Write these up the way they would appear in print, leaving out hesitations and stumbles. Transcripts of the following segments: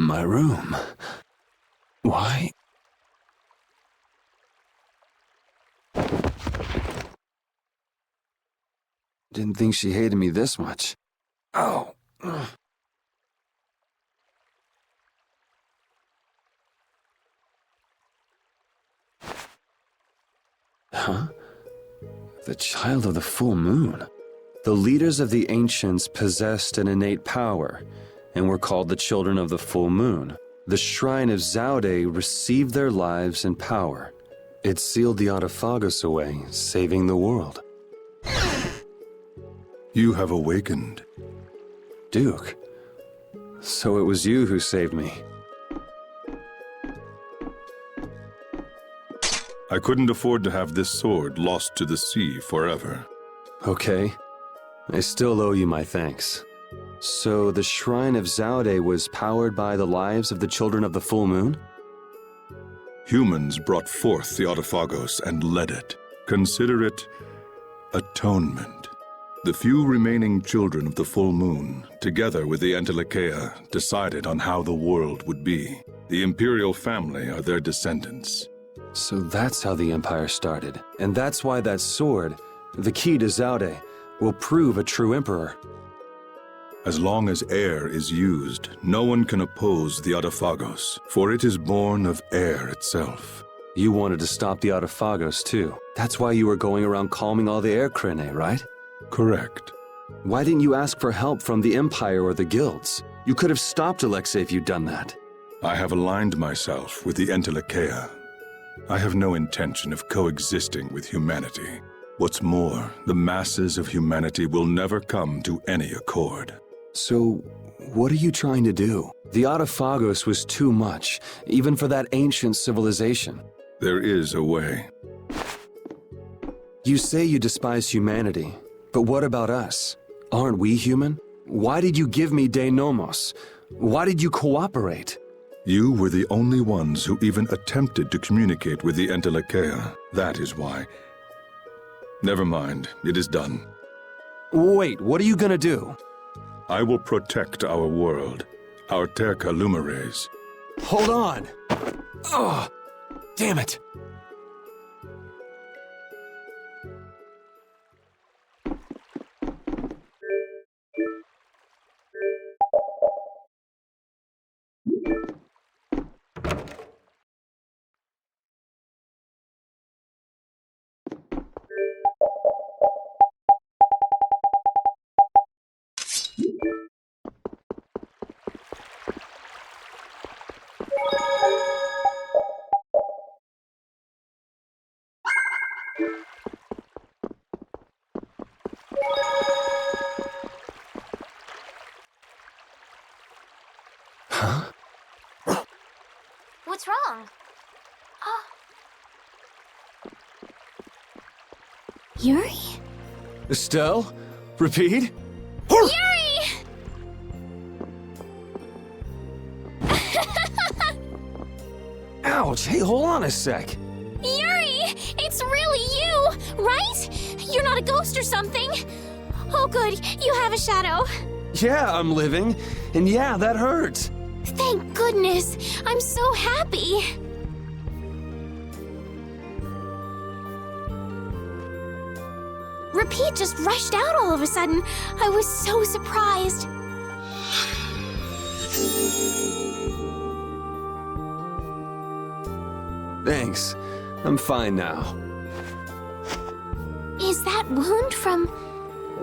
My room. Why? Didn't think she hated me this much. Oh. Huh? The child of the full moon. The leaders of the ancients possessed an innate power, and were called the children of the full moon. The shrine of Zaude received their lives and power. It sealed the Autophagos away, saving the world. You have awakened. Duke, so it was you who saved me. I couldn't afford to have this sword lost to the sea forever. Okay. I still owe you my thanks. So the Shrine of Zaude was powered by the lives of the children of the full moon? Humans brought forth the Autophagos and led it. Consider it atonement. The few remaining children of the full moon, together with the Entelekea, decided on how the world would be. The imperial family are their descendants. So that's how the Empire started. And that's why that sword, the key to Zaude, will prove a true emperor. As long as air is used, no one can oppose the Autophagos, for it is born of air itself. You wanted to stop the Autophagos too. That's why you were going around calming all the air Krene, right? Correct. Why didn't you ask for help from the Empire or the guilds? You could have stopped Alexei if you'd done that. I have aligned myself with the Entelekea. I have no intention of coexisting with humanity. What's more, the masses of humanity will never come to any accord. So, what are you trying to do? The Autophagos was too much, even for that ancient civilization. There is a way. You say you despise humanity, but what about us? Aren't we human? Why did you give me De Nomos? Why did you cooperate? You were the only ones who even attempted to communicate with the Entelekea. That is why. Never mind, it is done. Wait, what are you gonna do? I will protect our world, our Terca Lumares. Hold on! Oh, damn it! Huh? What's wrong? Yuri? Estelle? Repeat? Yuri! Ouch, hey, hold on a sec. Yuri! It's really you, right? You're not a ghost or something. Oh good, you have a shadow. Yeah, I'm living, and yeah, that hurts. Thank goodness, I'm so happy. Repeat just rushed out all of a sudden. I was so surprised. Thanks, I'm fine now. Is that wound from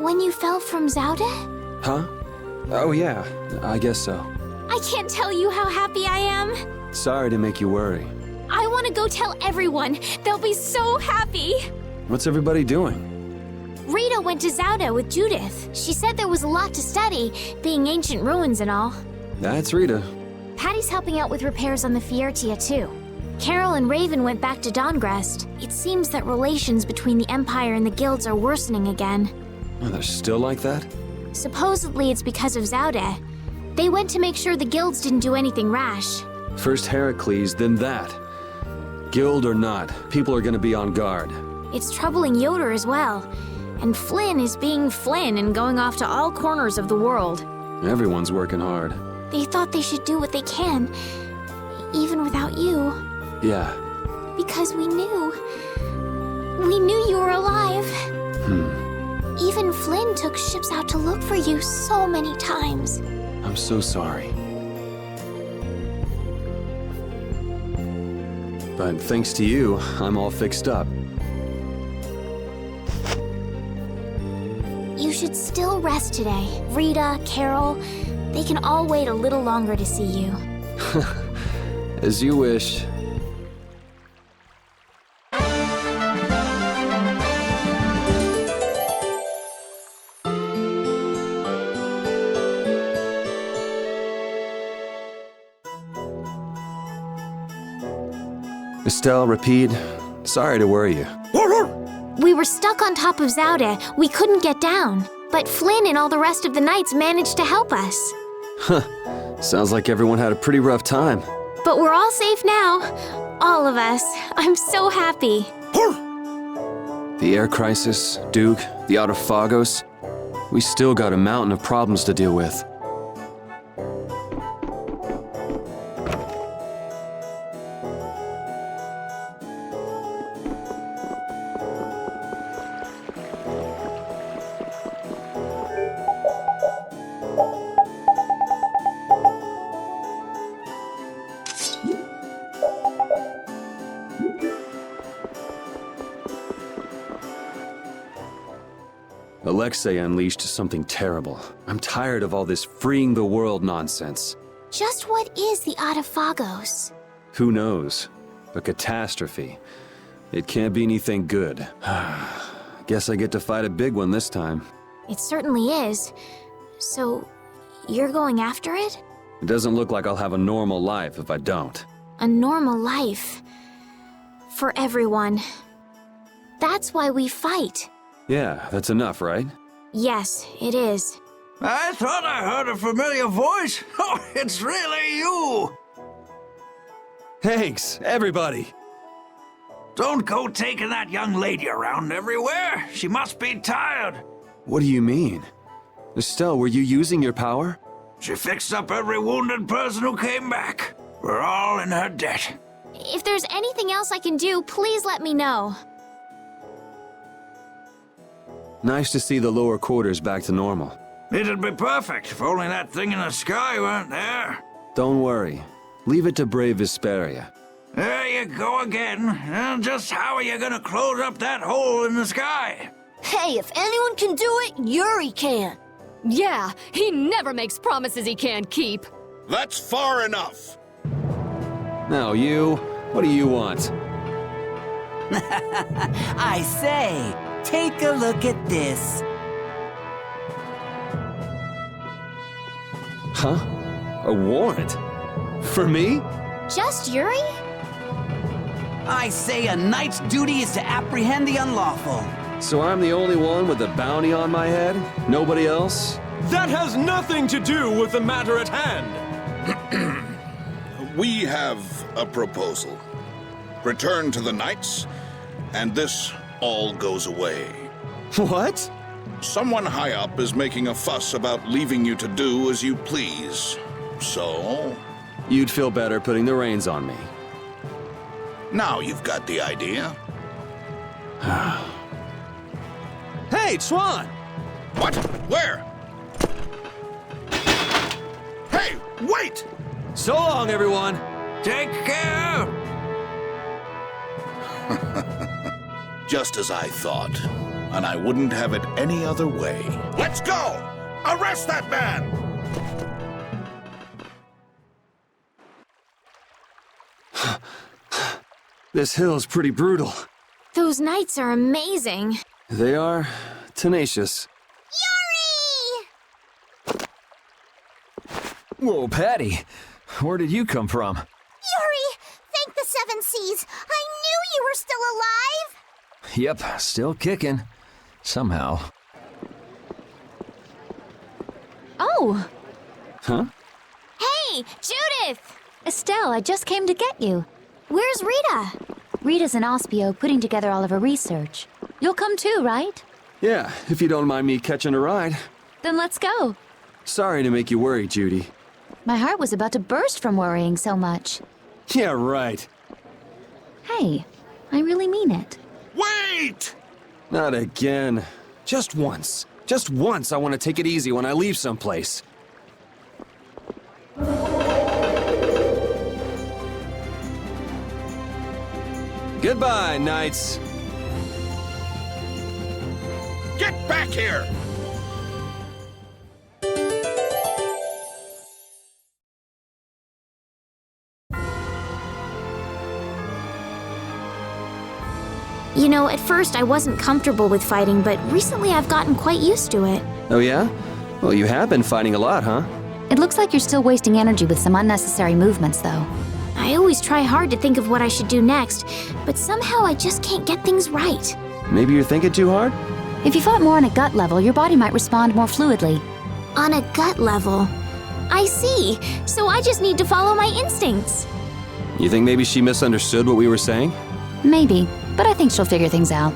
when you fell from Zaude? Huh? Oh yeah, I guess so. I can't tell you how happy I am. Sorry to make you worry. I want to go tell everyone. They'll be so happy. What's everybody doing? Rita went to Zaude with Judith. She said there was a lot to study, being ancient ruins and all. That's Rita. Patty's helping out with repairs on the Fiertia too. Carol and Raven went back to Dongrest. It seems that relations between the Empire and the guilds are worsening again. Oh, they're still like that? Supposedly it's because of Zaude. They went to make sure the guilds didn't do anything rash. First Heracles, then that. Guild or not, people are gonna be on guard. It's troubling Yoder as well. And Flynn is being Flynn and going off to all corners of the world. Everyone's working hard. They thought they should do what they can, even without you. Yeah. Because we knew. We knew you were alive. Even Flynn took ships out to look for you so many times. I'm so sorry. But thanks to you, I'm all fixed up. You should still rest today. Rita, Carol, they can all wait a little longer to see you. As you wish. Estelle, Rapide, sorry to worry you. We were stuck on top of Zaude. We couldn't get down. But Flynn and all the rest of the knights managed to help us. Sounds like everyone had a pretty rough time. But we're all safe now. All of us. I'm so happy. The air crisis, Duke, the Autophagos. We still got a mountain of problems to deal with. Alexei unleashed something terrible. I'm tired of all this freeing the world nonsense. Just what is the Autophagos? Who knows? A catastrophe. It can't be anything good. Guess I get to fight a big one this time. It certainly is. So, you're going after it? It doesn't look like I'll have a normal life if I don't. A normal life. For everyone. That's why we fight. Yeah, that's enough, right? Yes, it is. I thought I heard a familiar voice. Oh, it's really you! Thanks, everybody! Don't go taking that young lady around everywhere. She must be tired. What do you mean? Estelle, were you using your power? She fixed up every wounded person who came back. We're all in her debt. If there's anything else I can do, please let me know. Nice to see the lower quarters back to normal. It'd be perfect if only that thing in the sky weren't there. Don't worry. Leave it to brave Vesperia. There you go again. And just how are you gonna close up that hole in the sky? Hey, if anyone can do it, Yuri can. Yeah, he never makes promises he can't keep. That's far enough. Now you, what do you want? I say, take a look at this. Huh? A warrant? For me? Just Yuri? I say a knight's duty is to apprehend the unlawful. So I'm the only one with a bounty on my head? Nobody else? That has nothing to do with the matter at hand. We have a proposal. Return to the knights, and this all goes away. What? Someone high up is making a fuss about leaving you to do as you please. So, You'd feel better putting the reins on me. now you've got the idea. Hey, Swan! What? Where? Hey, wait! So long, everyone! Take care! Just as I thought, and I wouldn't have it any other way. Let's go! Arrest that man! This hill's pretty brutal. Those knights are amazing. They are tenacious. Yuri! Whoa, Patty. Where did you come from? Yuri, thank the Seven Seas. I knew you were still alive. Yep, still kicking. Somehow. Oh, Huh? Hey, Judith! Estelle, I just came to get you. Where's Rita? Rita's in Ospio putting together all of her research. You'll come too, right? Yeah, if you don't mind me catching a ride. Then let's go. Sorry to make you worry, Judy. My heart was about to burst from worrying so much. Yeah, right. Hey, I really mean it. Wait! Not again. Just once. Just once I want to take it easy when I leave someplace. Goodbye, knights. Get back here! You know, at first I wasn't comfortable with fighting, but recently I've gotten quite used to it. Oh yeah? Well, you have been fighting a lot, huh? It looks like you're still wasting energy with some unnecessary movements, though. I always try hard to think of what I should do next, but somehow I just can't get things right. Maybe you're thinking too hard? If you fought more on a gut level, your body might respond more fluidly. On a gut level. I see. So I just need to follow my instincts. You think maybe she misunderstood what we were saying? Maybe, but I think she'll figure things out.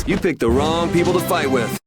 You picked the wrong people to fight with.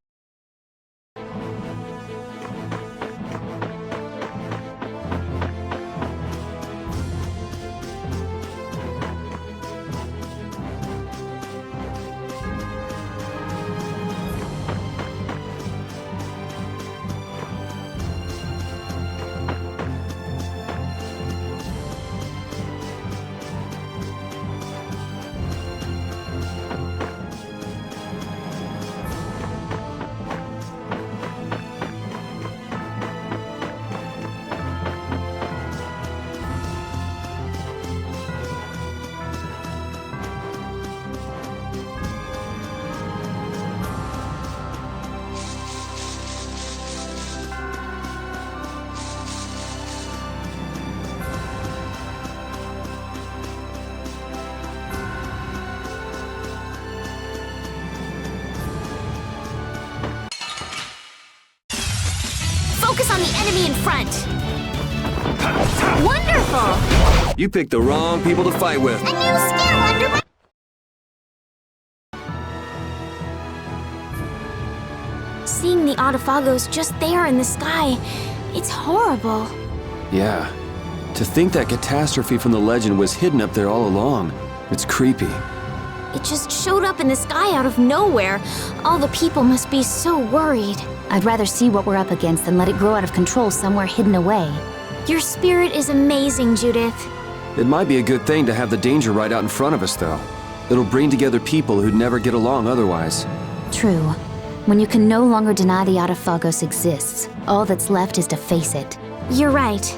Focus on the enemy in front. Wonderful! You picked the wrong people to fight with. A new skill under my... Seeing the Autophagos just there in the sky, it's horrible. Yeah. To think that catastrophe from the legend was hidden up there all along. It's creepy. It just showed up in the sky out of nowhere. All the people must be so worried. I'd rather see what we're up against than let it grow out of control somewhere hidden away. Your spirit is amazing, Judith. It might be a good thing to have the danger right out in front of us, though. It'll bring together people who'd never get along otherwise. True. When you can no longer deny the Autophagos exists, all that's left is to face it. You're right.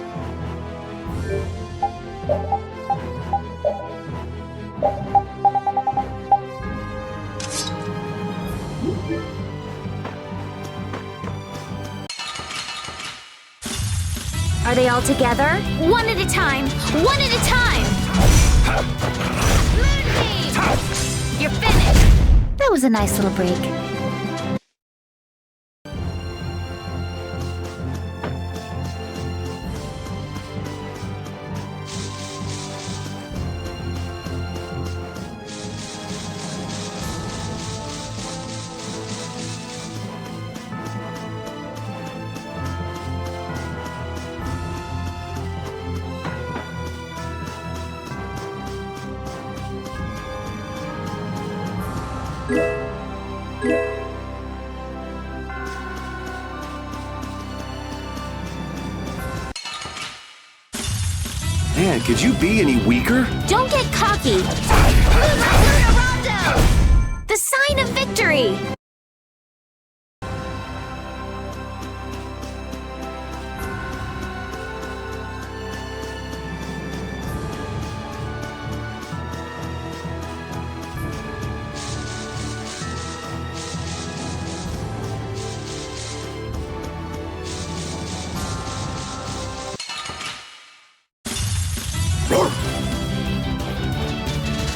Are they all together? One at a time! One at a time! Moonbeam! You're finished! That was a nice little break. Man, could you be any weaker? Don't get cocky! The sign of victory!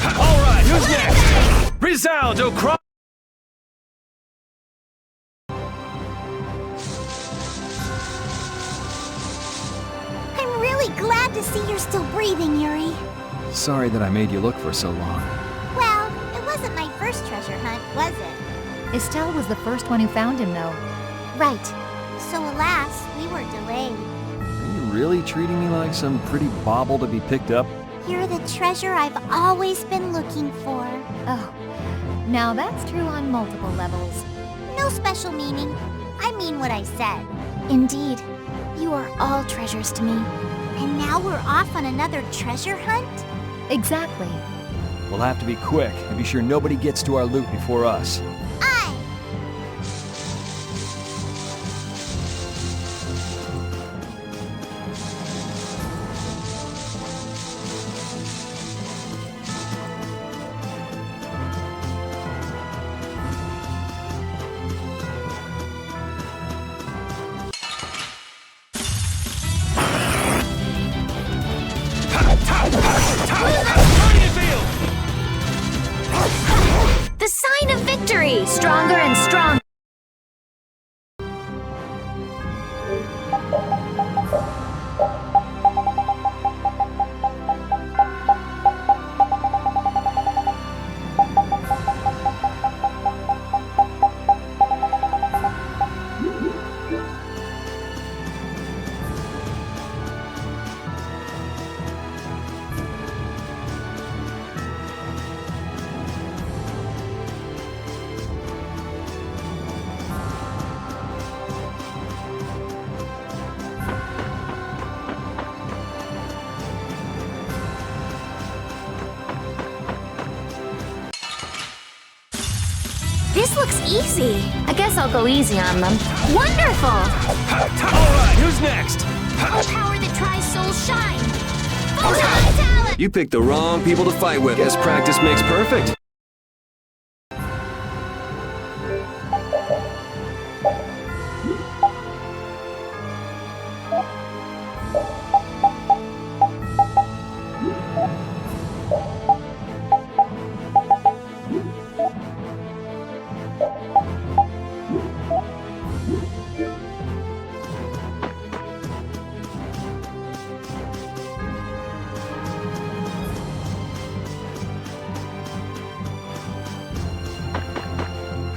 Alright, who's next? Resound, O cry! I'm really glad to see you're still breathing, Yuri. Sorry that I made you look for so long. Well, it wasn't my first treasure hunt, was it? Estelle was the first one who found him, though. Right. So alas, we were delayed. Are you really treating me like some pretty bauble to be picked up? You're the treasure I've always been looking for. Oh, now that's true on multiple levels. No special meaning. I mean what I said. Indeed, you are all treasures to me. And now we're off on another treasure hunt? Exactly. We'll have to be quick and be sure nobody gets to our loot before us. Aye! The sign of victory! Stronger and stronger! This looks easy. I guess I'll go easy on them. Wonderful! Alright, who's next? Full power that tries souls shine. Photon talent! You picked the wrong people to fight with. Guess practice makes perfect.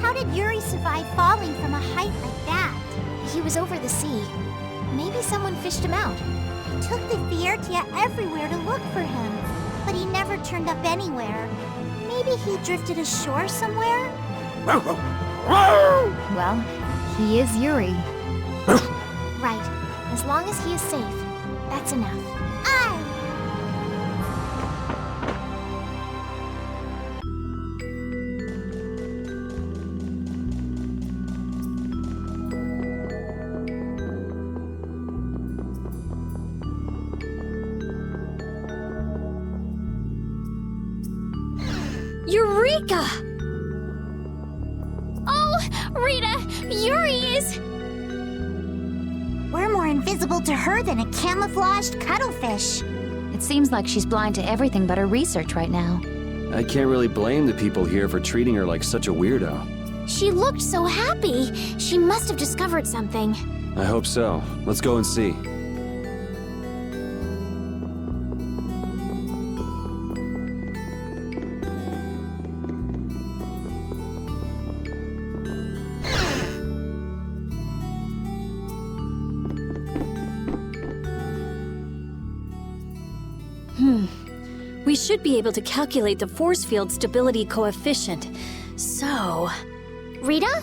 How did Yuri survive falling from a height like that? He was over the sea. Maybe someone fished him out. I took the Fiertia everywhere to look for him, but he never turned up anywhere. Maybe he drifted ashore somewhere? Well, he is Yuri. Right. As long as he is safe, that's enough. Eureka! Oh, Rita, Yuri is... We're more invisible to her than a camouflaged cuttlefish. It seems like she's blind to everything but her research right now. I can't really blame the people here for treating her like such a weirdo. She looked so happy. She must have discovered something. I hope so. Let's go and see. We should be able to calculate the force field stability coefficient. So, Rita?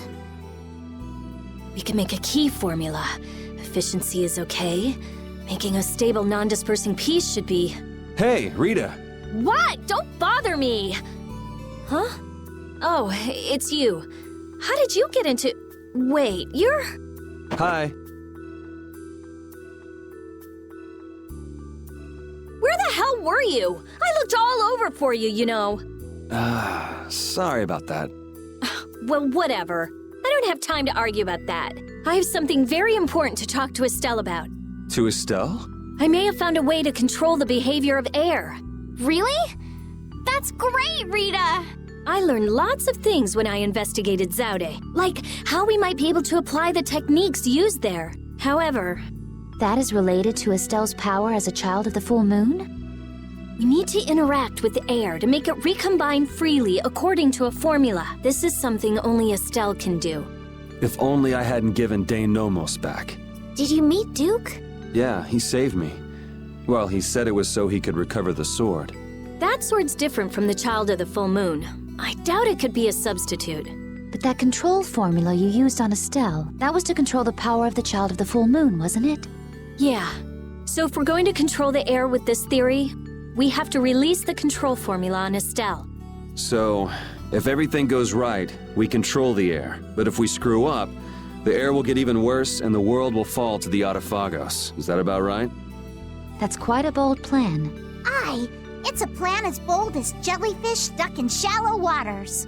we can make a key formula. Efficiency is okay. Making a stable, non-dispersing piece should be... Hey, Rita! What? Don't bother me! Huh? Oh, it's you. How did you get into... Wait, you're... Hi. Where the hell were you? I looked all over for you, you know. Sorry about that. Well, whatever. I don't have time to argue about that. I have something very important to talk to Estelle about. To Estelle? I may have found a way to control the behavior of air. Really? That's great, Rita! I learned lots of things when I investigated Zaude, like how we might be able to apply the techniques used there. However, That is related to Estelle's power as a child of the full moon? we need to interact with the air to make it recombine freely according to a formula. This is something only Estelle can do. If only I hadn't given Dane Nomos back. Did you meet Duke? Yeah, he saved me. Well, he said it was so he could recover the sword. That sword's different from the Child of the Full Moon. I doubt it could be a substitute. But that control formula you used on Estelle, that was to control the power of the Child of the Full Moon, wasn't it? Yeah. So if we're going to control the air with this theory, we have to release the control formula on Estelle. So, if everything goes right, we control the air. But if we screw up, the air will get even worse and the world will fall to the Autophagos. Is that about right? That's quite a bold plan. Aye, it's a plan as bold as jellyfish stuck in shallow waters.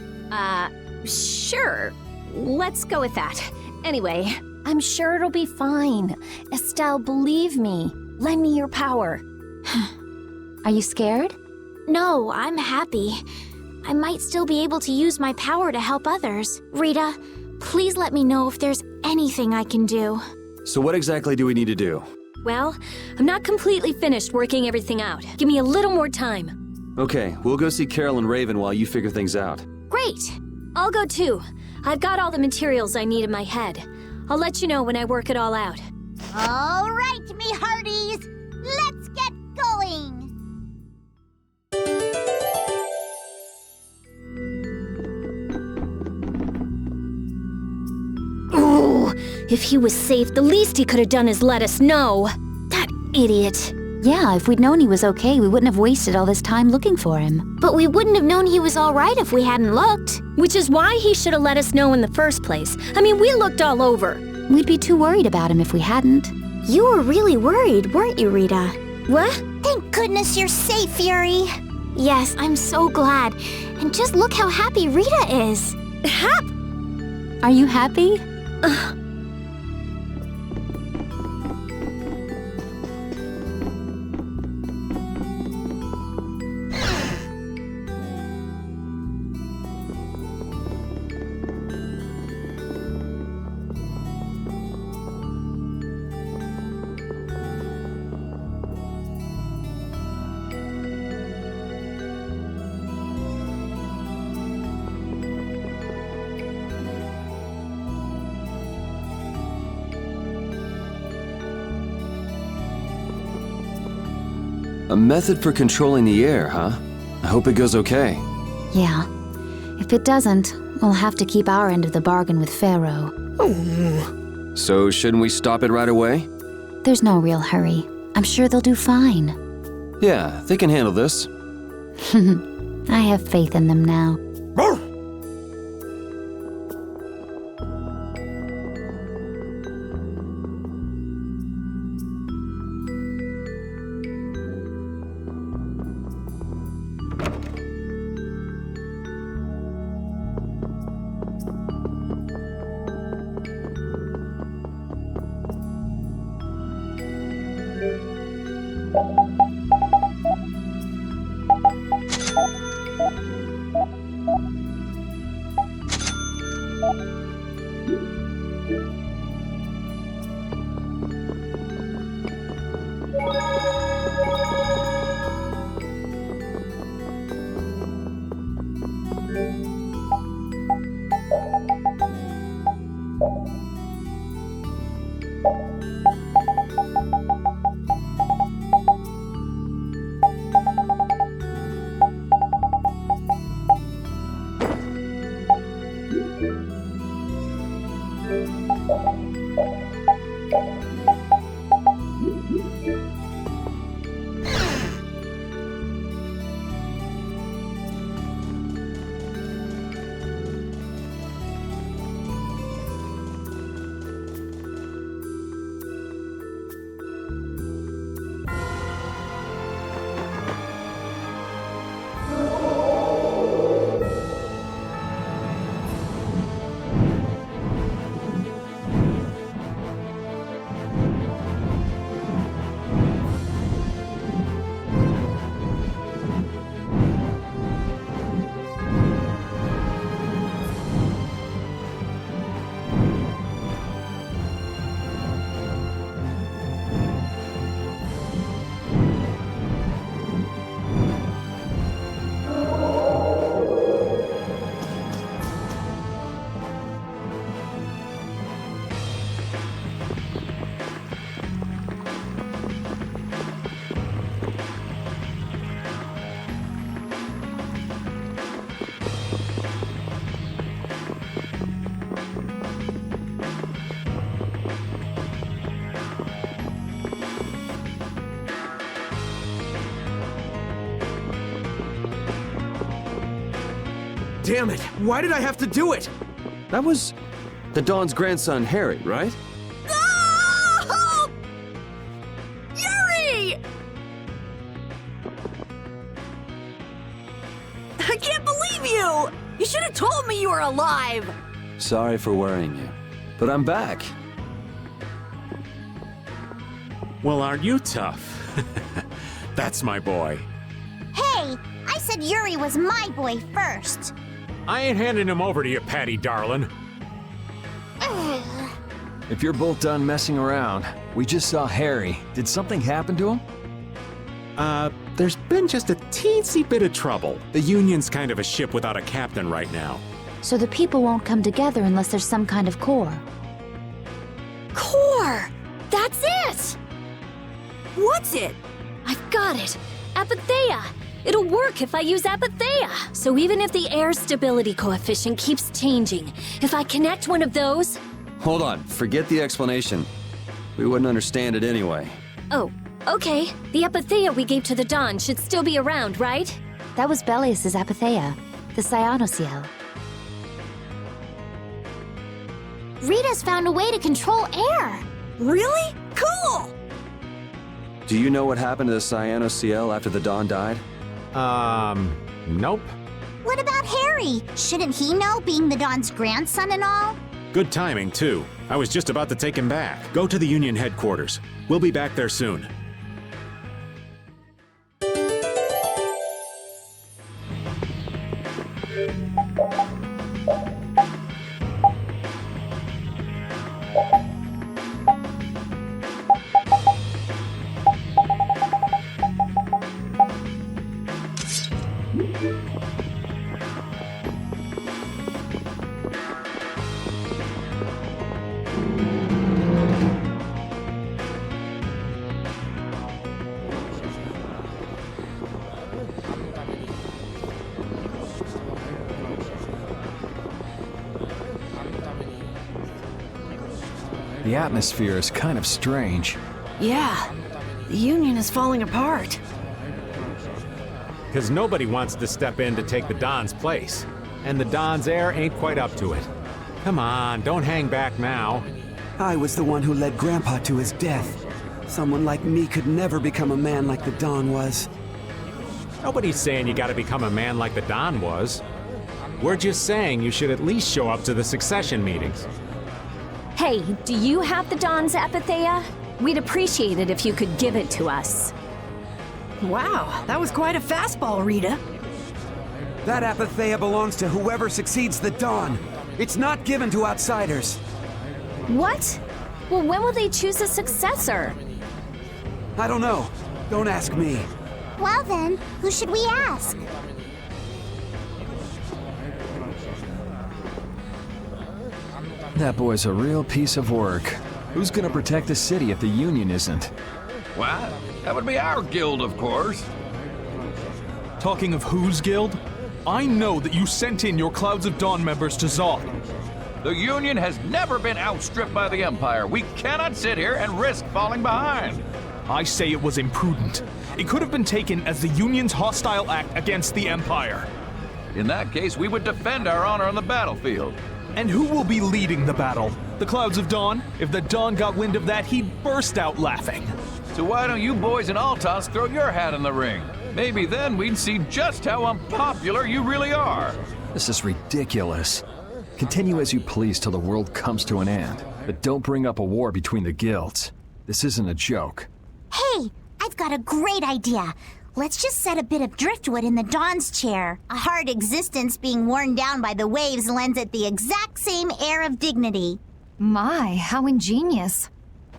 Sure. Let's go with that. Anyway, I'm sure it'll be fine. Estelle, believe me. Lend me your power. Are you scared? No, I'm happy. I might still be able to use my power to help others. Rita, please let me know if there's anything I can do. So what exactly do we need to do? Well, I'm not completely finished working everything out. Give me a little more time. Okay, we'll go see Carol and Raven while you figure things out. Great. I'll go too. I've got all the materials I need in my head. I'll let you know when I work it all out. All right, me hearties, let's get going. Ooh, if he was safe, the least he could have done is let us know. That idiot. Yeah, if we'd known he was okay, we wouldn't have wasted all this time looking for him. But we wouldn't have known he was all right if we hadn't looked. Which is why he should have let us know in the first place. I mean, we looked all over. We'd be too worried about him if we hadn't. You were really worried, weren't you, Rita? What? Thank goodness you're safe, Fury. Yes, I'm so glad. And just look how happy Rita is. Are you happy? A method for controlling the air, huh? I hope it goes okay. Yeah. If it doesn't, we'll have to keep our end of the bargain with Pharaoh. So shouldn't we stop it right away? There's no real hurry. I'm sure they'll do fine. Yeah, they can handle this. I have faith in them now. Damn it! Why did I have to do it? That was the Dawn's grandson, Harry, right? Oh! Yuri! I can't believe you! You should have told me you were alive! Sorry for worrying you, but I'm back. Well, aren't you tough? That's my boy. Hey, I said Yuri was my boy first. I ain't handing him over to you, Patty darling. If you're both done messing around, we just saw Harry. Did something happen to him? There's been just a teensy bit of trouble. The Union's kind of a ship without a captain right now. So the people won't come together unless there's some kind of core. Core! That's it! What's it? I've got it. Apatheia! It'll work if I use Apatheia. So even if the air stability coefficient keeps changing, if I connect one of those... Hold on, forget the explanation. We wouldn't understand it anyway. Oh, Okay, the Apatheia we gave to the Dawn should still be around, right? That was Belius's Apatheia, the Cyanoseal. Rita's found a way to control air. Really? Cool! Do you know what happened to the Cyanoseal after the Dawn died? Nope. What about Harry? Shouldn't he know, being the Dawn's grandson and all? Good timing, too. I was just about to take him back. Go to the Union headquarters. We'll be back there soon. The atmosphere is kind of strange. Yeah, the Union is falling apart. Because nobody wants to step in to take the Don's place. And the Don's heir ain't quite up to it. Come on, don't hang back now. I was the one who led Grandpa to his death. Someone like me could never become a man like the Don was. Nobody's saying you gotta become a man like the Don was. We're just saying you should at least show up to the succession meetings. Hey, do you have the Dawn's Apatheia? We'd appreciate it if you could give it to us. Wow, that was quite a fastball, Rita. That Apatheia belongs to whoever succeeds the Dawn. It's not given to outsiders. What? Well, when will they choose a successor? I don't know. Don't ask me. Well then, who should we ask? That boy's a real piece of work. Who's gonna protect the city if the Union isn't? What? That would be our guild, of course. Talking of whose guild? I know that you sent in your Clouds of Dawn members to Zod. The Union has never been outstripped by the Empire. We cannot sit here and risk falling behind. I say it was imprudent. It could have been taken as the Union's hostile act against the Empire. In that case, we would defend our honor on the battlefield. And who will be leading the battle? The Clouds of Dawn? If the Dawn got wind of that, he'd burst out laughing. So why don't you boys in Altos throw your hat in the ring? Maybe then we'd see just how unpopular you really are. This is ridiculous. Continue as you please till the world comes to an end, but don't bring up a war between the guilds. This isn't a joke. Hey, I've got a great idea. Let's just set a bit of driftwood in the Dawn's chair. A hard existence being worn down by the waves lends it the exact same air of dignity. My, how ingenious.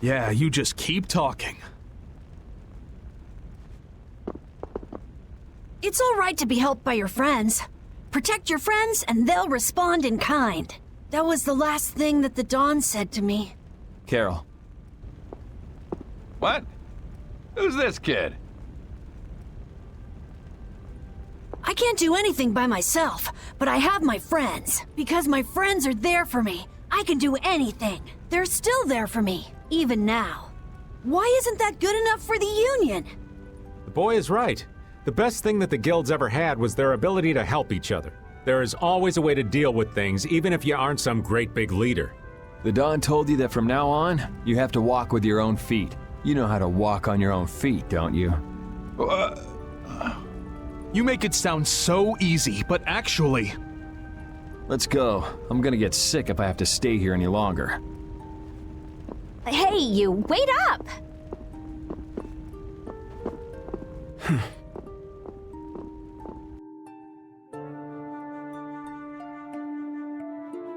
Yeah, you just keep talking. It's all right to be helped by your friends. Protect your friends and they'll respond in kind. That was the last thing that the Dawn said to me. Carol. What? Who's this kid? I can't do anything by myself, but I have my friends. Because my friends are there for me, I can do anything. They're still there for me, even now. Why isn't that good enough for the Union? The boy is right. The best thing that the guilds ever had was their ability to help each other. There is always a way to deal with things, even if you aren't some great big leader. The Dawn told you that from now on, you have to walk with your own feet. You know how to walk on your own feet, don't you? You make it sound so easy, but actually... Let's go. I'm gonna get sick if I have to stay here any longer. Hey, you, wait up!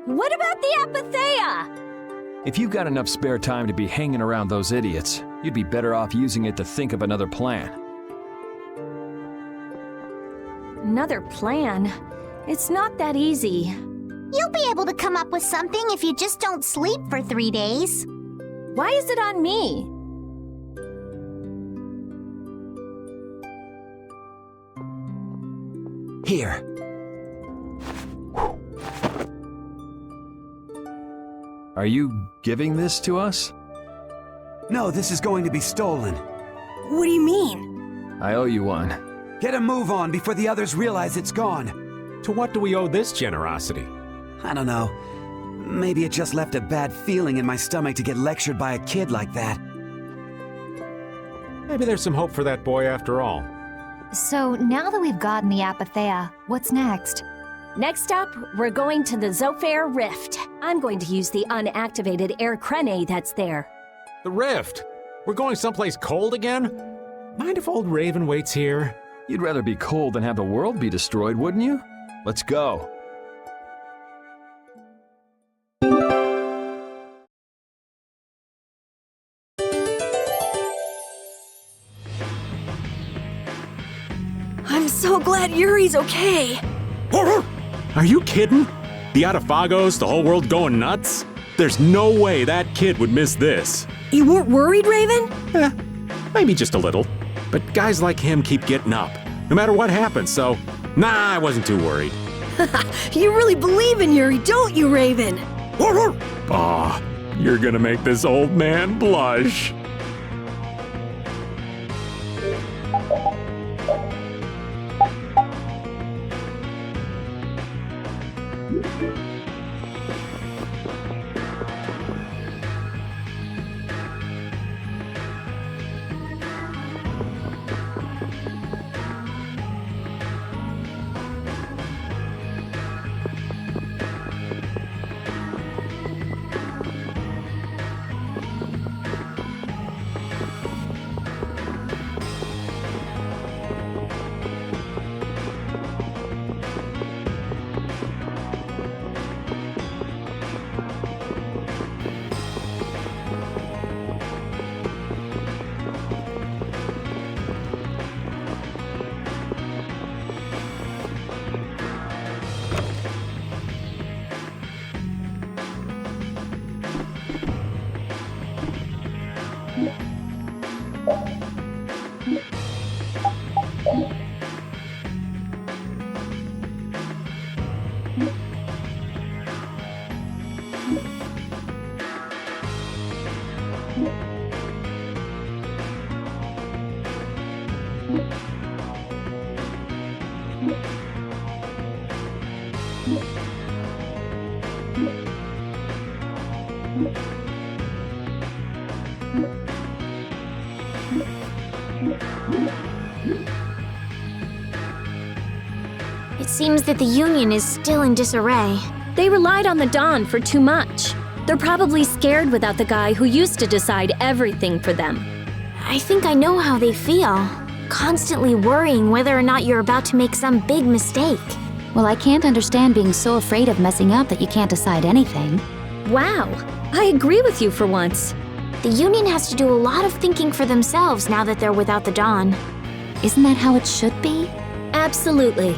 What about the Apatheia? If you got enough spare time to be hanging around those idiots, you'd be better off using it to think of another plan. Another plan? It's not that easy. You'll be able to come up with something if you just don't sleep for 3 days. Why is it on me? Here. Are you giving this to us? No, this is going to be stolen. What do you mean? I owe you one. Get a move on before the others realize it's gone. To what do we owe this generosity? I don't know. Maybe it just left a bad feeling in my stomach to get lectured by a kid like that. Maybe there's some hope for that boy after all. So now that we've gotten the Apatheia, what's next? Next up, we're going to the Zofair Rift. I'm going to use the unactivated air crene that's there. The Rift? We're going someplace cold again? Mind if old Raven waits here? You'd rather be cold than have the world be destroyed, wouldn't you? Let's go. I'm so glad Yuri's okay. Are you kidding? The Autophagos, the whole world going nuts? There's no way that kid would miss this. You weren't worried, Raven? Maybe just a little. But guys like him keep getting up, no matter what happens, so nah, I wasn't too worried. You really believe in Yuri, don't you, Raven? Bah, you're gonna make this old man blush. It seems that the Union is still in disarray. They relied on the Dawn for too much. They're probably scared without the guy who used to decide everything for them. I think I know how they feel. Constantly worrying whether or not you're about to make some big mistake. Well, I can't understand being so afraid of messing up that you can't decide anything. Wow, I agree with you for once. The Union has to do a lot of thinking for themselves now that they're without the Dawn. Isn't that how it should be? Absolutely.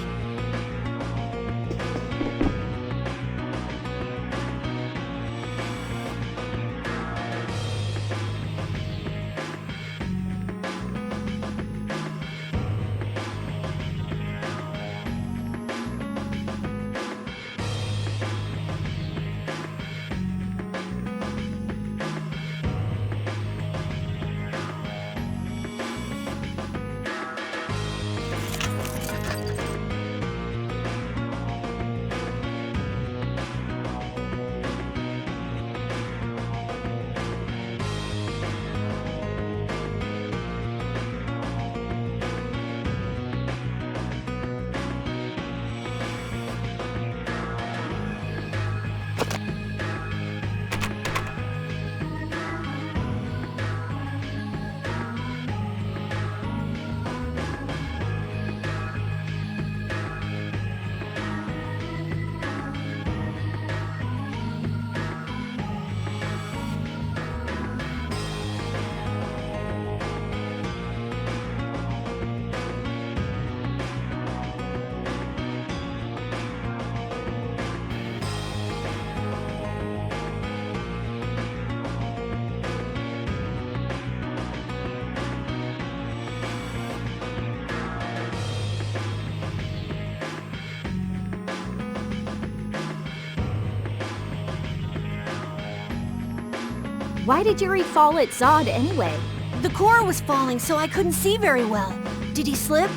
Why did Yuri fall at Zod anyway? The core was falling, so I couldn't see very well. Did he slip?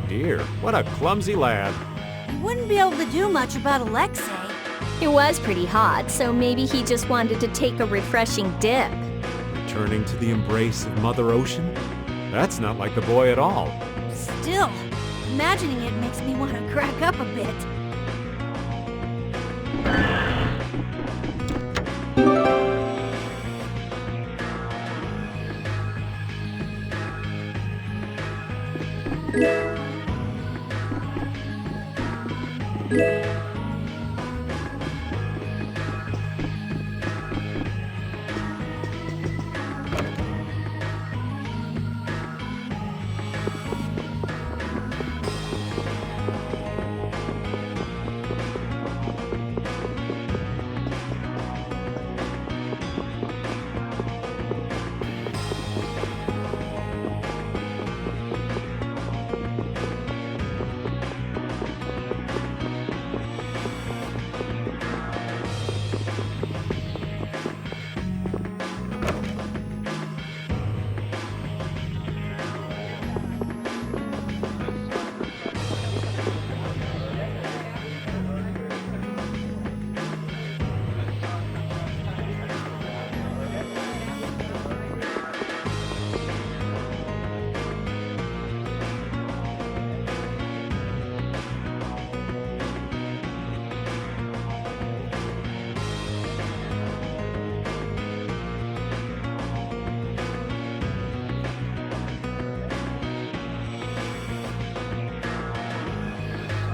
Dear, what a clumsy lad. He wouldn't be able to do much about Alexei. It was pretty hot, so maybe he just wanted to take a refreshing dip. Returning to the embrace of Mother Ocean? That's not like the boy at all. Still, imagining it makes me want to crack up a bit.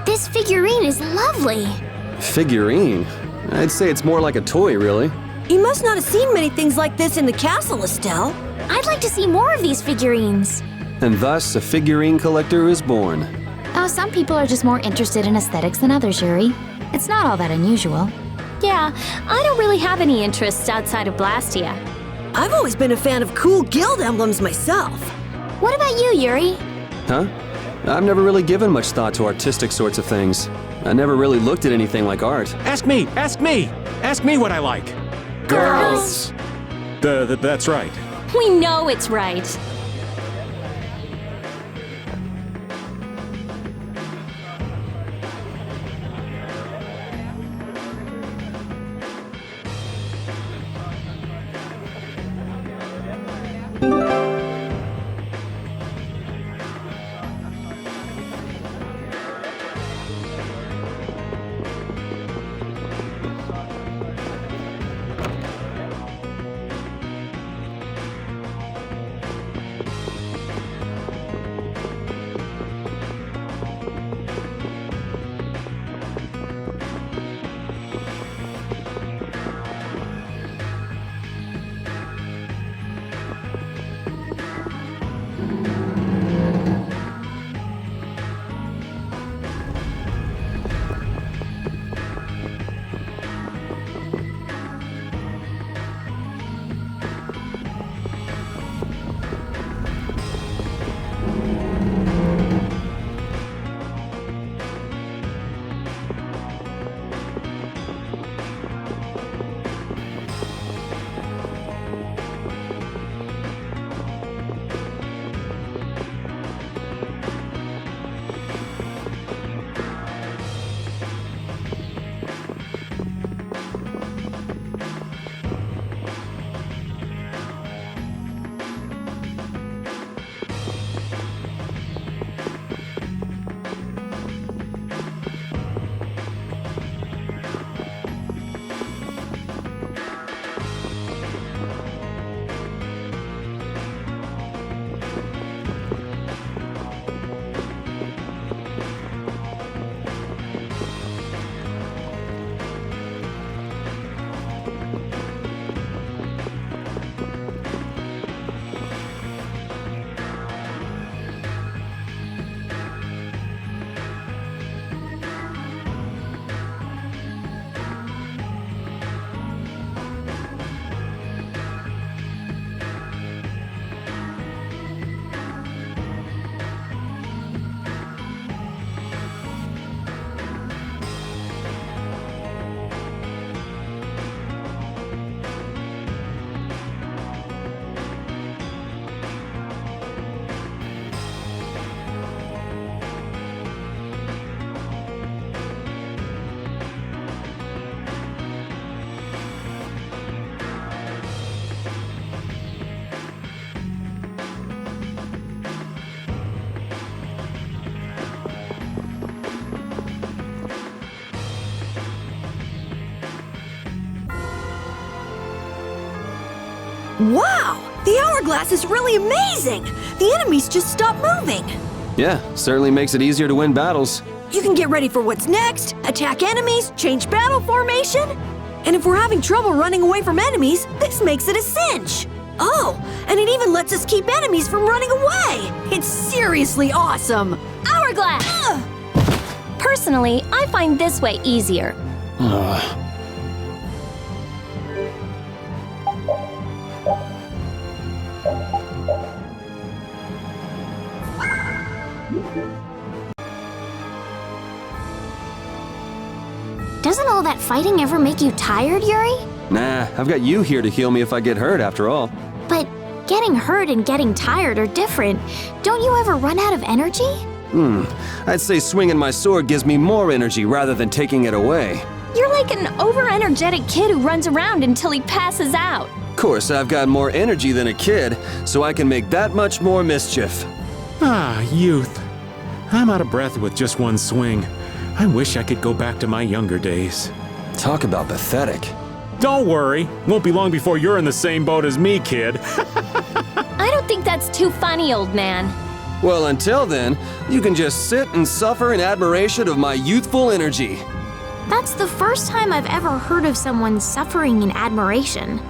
This figurine is lovely. Figurine? I'd say it's more like a toy, really. You must not have seen many things like this in the castle, Estelle. I'd like to see more of these figurines. And thus, a figurine collector is born. Oh, some people are just more interested in aesthetics than others, Yuri. It's not all that unusual. Yeah, I don't really have any interests outside of Blastia. I've always been a fan of cool guild emblems myself. What about you, Yuri? Huh? I've never really given much thought to artistic sorts of things. I never really looked at anything like art. Ask me! Ask me! Ask me what I like! Girls! That's right. We know it's right. Wow! The hourglass is really amazing! The enemies just stop moving! Yeah, certainly makes it easier to win battles. You can get ready for what's next, attack enemies, change battle formation. And if we're having trouble running away from enemies, this makes it a cinch. Oh, and it even lets us keep enemies from running away. It's seriously awesome. Hourglass! Personally, I find this way easier. Doesn't all that fighting ever make you tired, Yuri? Nah, I've got you here to heal me if I get hurt after all. But getting hurt and getting tired are different. Don't you ever run out of energy? I'd say swinging my sword gives me more energy rather than taking it away. You're like an over-energetic kid who runs around until he passes out. Of course, I've got more energy than a kid, so I can make that much more mischief. Ah, youth. I'm out of breath with just one swing. I wish I could go back to my younger days. Talk about pathetic. Don't worry. Won't be long before you're in the same boat as me, kid. I don't think that's too funny, old man. Well, until then, you can just sit and suffer in admiration of my youthful energy. That's the first time I've ever heard of someone suffering in admiration.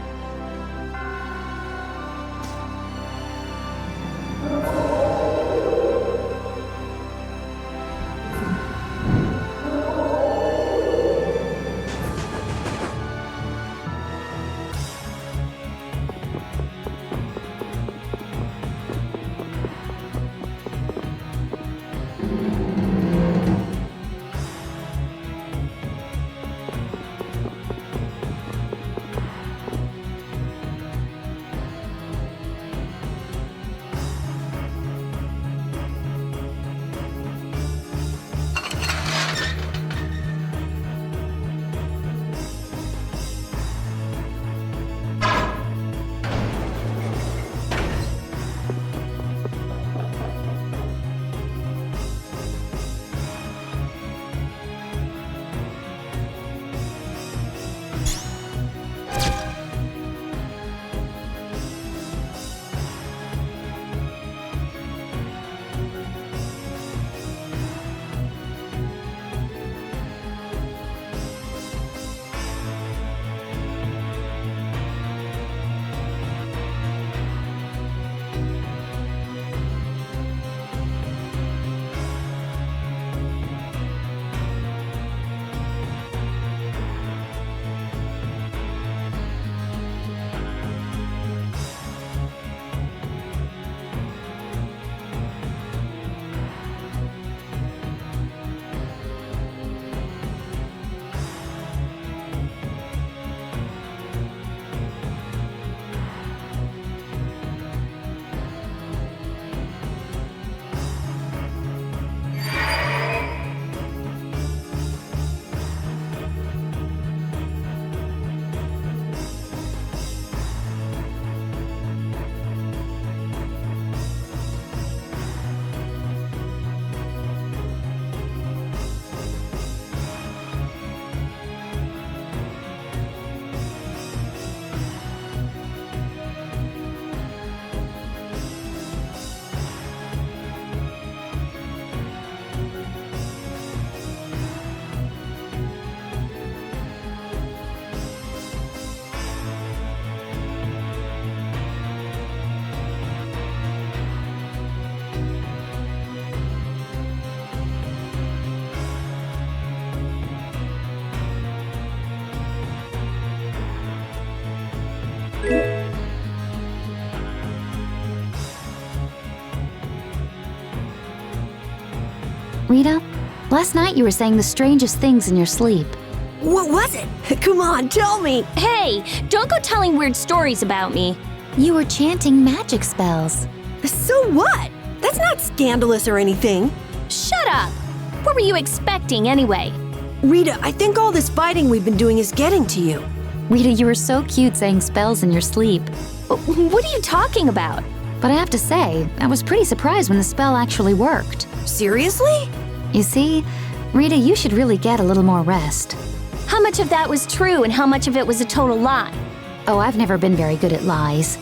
Rita, last night you were saying the strangest things in your sleep. What was it? Come on, tell me. Hey, don't go telling weird stories about me. You were chanting magic spells. So what? That's not scandalous or anything. Shut up! What were you expecting anyway? Rita, I think all this fighting we've been doing is getting to you. Rita, you were so cute saying spells in your sleep. What are you talking about? But I have to say, I was pretty surprised when the spell actually worked. Seriously? You see, Rita, you should really get a little more rest. How much of that was true and how much of it was a total lie? Oh, I've never been very good at lies.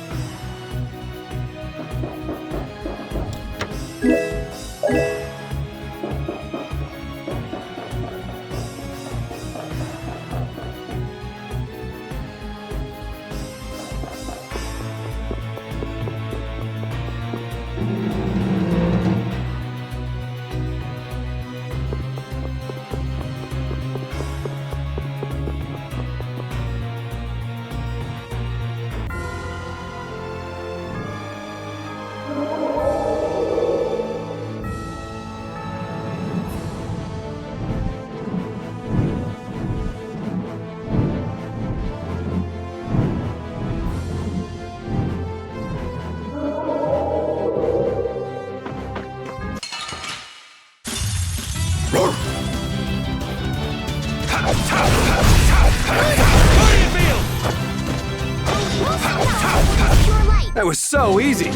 That was so easy!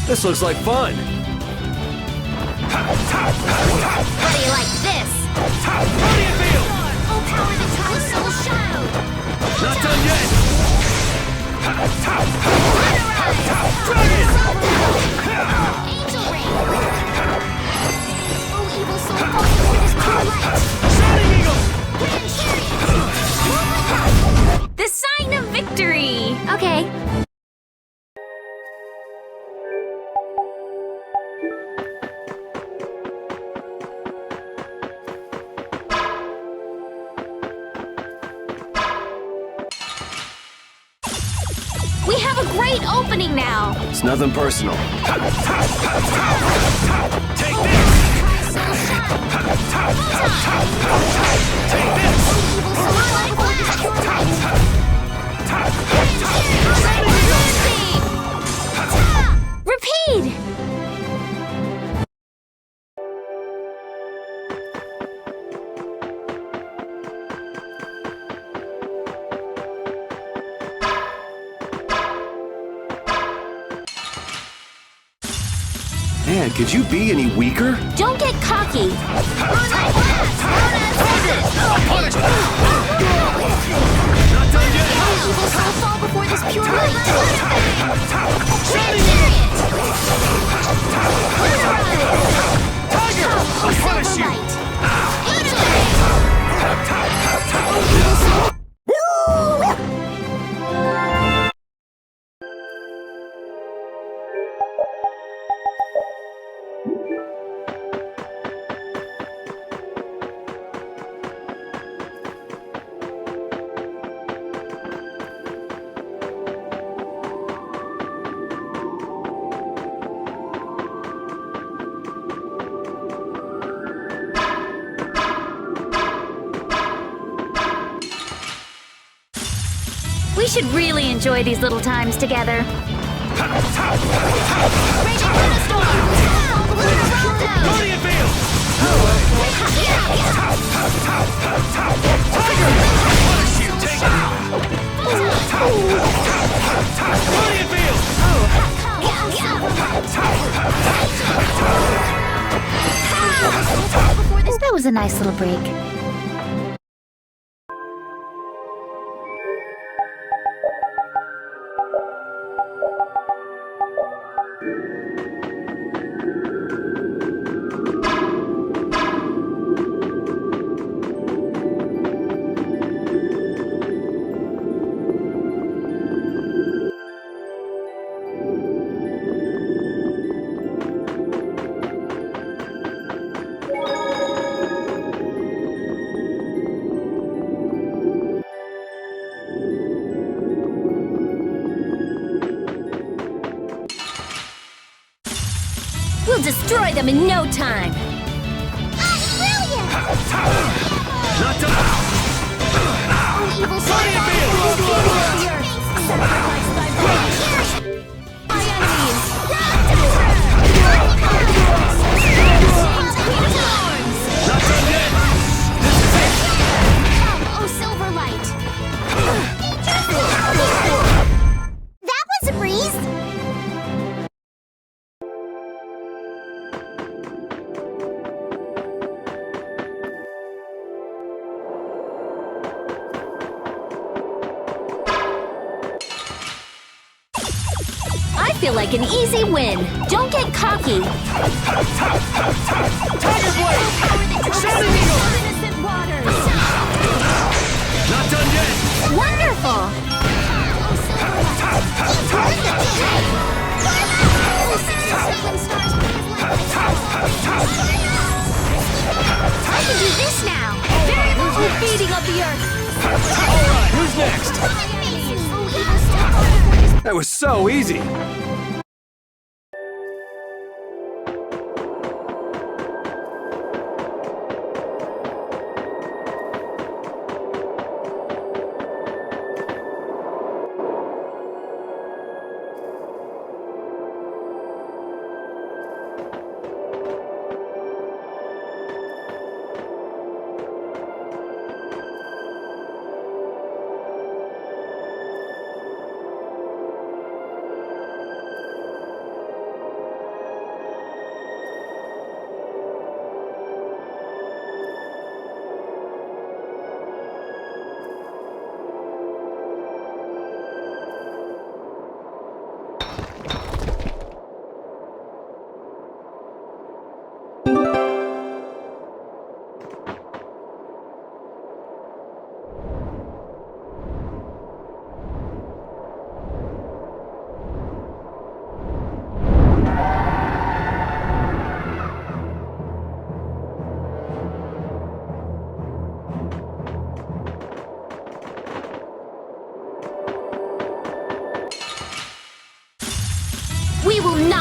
This looks like fun. How do you like this? How do you feel? Oh, power the Tri-Soul Shadow! Not done yet. Angel Ring! Oh, evil soul, fall before this pure light! Shining Eagle! Grand Chariot! The sign of victory! Okay. We have a great opening now! It's nothing personal. Take this! Take this! Repeat! Man, could you be any weaker? Don't get cocky! Not done yet! Evil soul, fall before this pure light! Shining Eagle! Tiger! I'll punish you! We should really enjoy these little times together. Guardian Field! Tiger! Punish you! Take it! Guardian Field! That was a nice little break. We'll destroy them in no time! Not done! Oh, evil soul, My enemies! Not done yet! oh, silver light! That was a breeze! I feel like an easy win. Don't get cocky. Tiger Blade! Shining Eagle! Not done yet! Wonderful! I can do this now! Very low beating of the earth. Alright, who's next? That was so easy!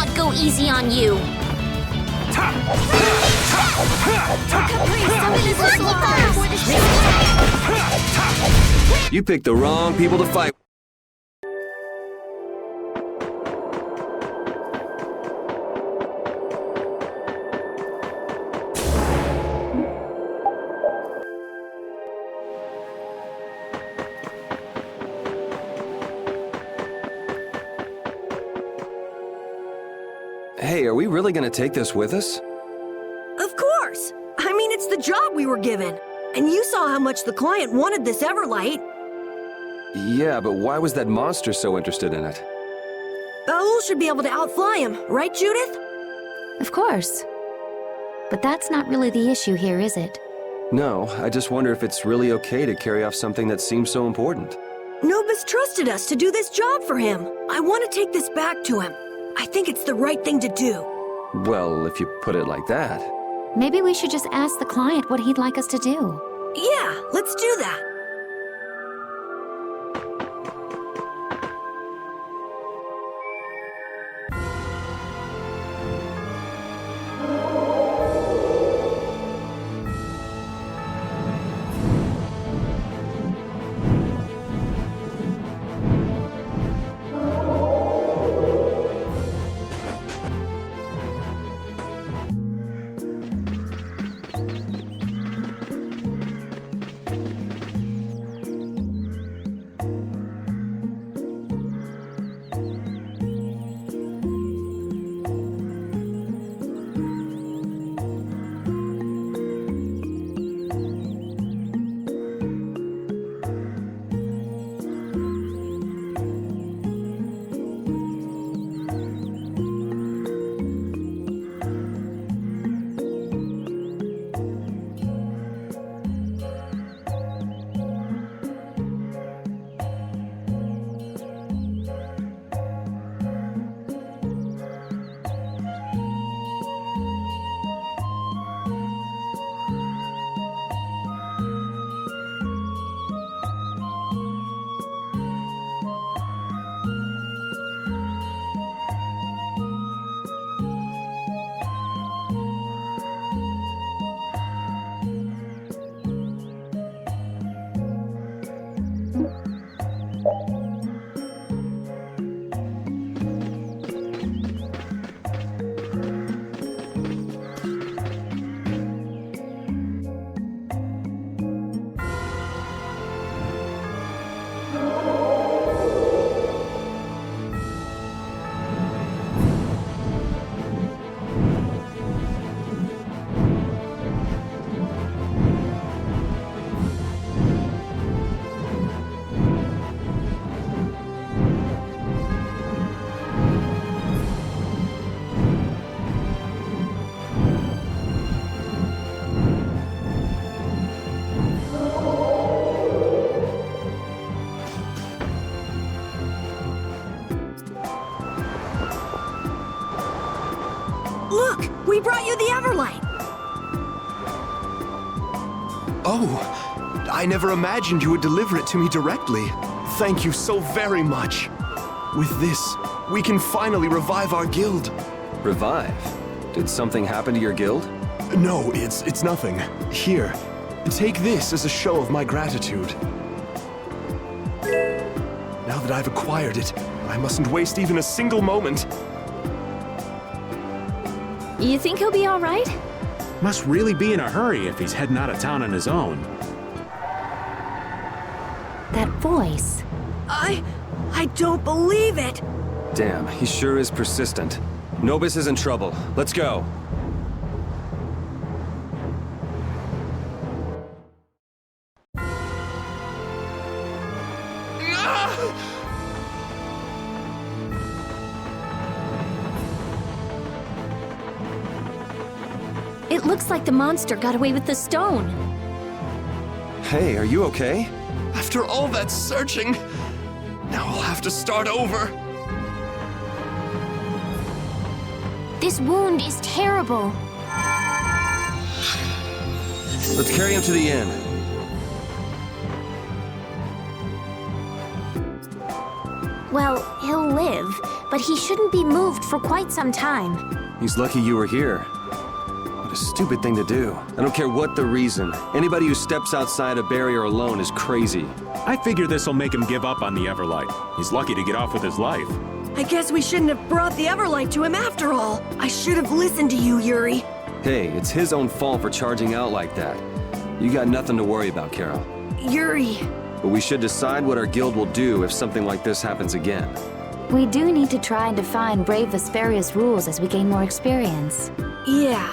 not go easy on you. You picked the wrong people to fight. Hey, are we really gonna take this with us? Of course! I mean, it's the job we were given. And you saw how much the client wanted this Everlight. Yeah, but why was that monster so interested in it? Baul should be able to outfly him, right, Judith? Of course. But that's not really the issue here, is it? No, I just wonder if it's really okay to carry off something that seems so important. Nobis trusted us to do this job for him. I want to take this back to him. I think it's the right thing to do. Well, if you put it like that. Maybe we should just ask the client what he'd like us to do. Yeah, let's do that. Look, we brought you the Everlight. Oh, I never imagined you would deliver it to me directly. Thank you so very much. With this, we can finally revive our guild. Revive? Did something happen to your guild? No, it's nothing. Here, take this as a show of my gratitude. Now that I've acquired it, I mustn't waste even a single moment. You think he'll be all right? Must really be in a hurry if he's heading out of town on his own. That voice. I don't believe it. Damn, he sure is persistent. Nobis is in trouble. Let's go. It looks like the monster got away with the stone. Hey, are you okay? After all that searching, now I'll have to start over. This wound is terrible. Let's carry him to the inn. Well, he'll live, but he shouldn't be moved for quite some time. He's lucky you were here. What a stupid thing to do. I don't care what the reason. Anybody who steps outside a barrier alone is crazy. I figure this'll make him give up on the Everlight. He's lucky to get off with his life. I guess we shouldn't have brought the Everlight to him after all. I should have listened to you, Yuri. Hey, it's his own fault for charging out like that. You got nothing to worry about, Carol. Yuri. But we should decide what our guild will do if something like this happens again. We do need to try and define Brave Vesperia's rules as we gain more experience. Yeah.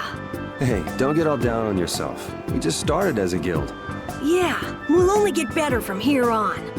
Hey, don't get all down on yourself. We just started as a guild. Yeah, we'll only get better from here on.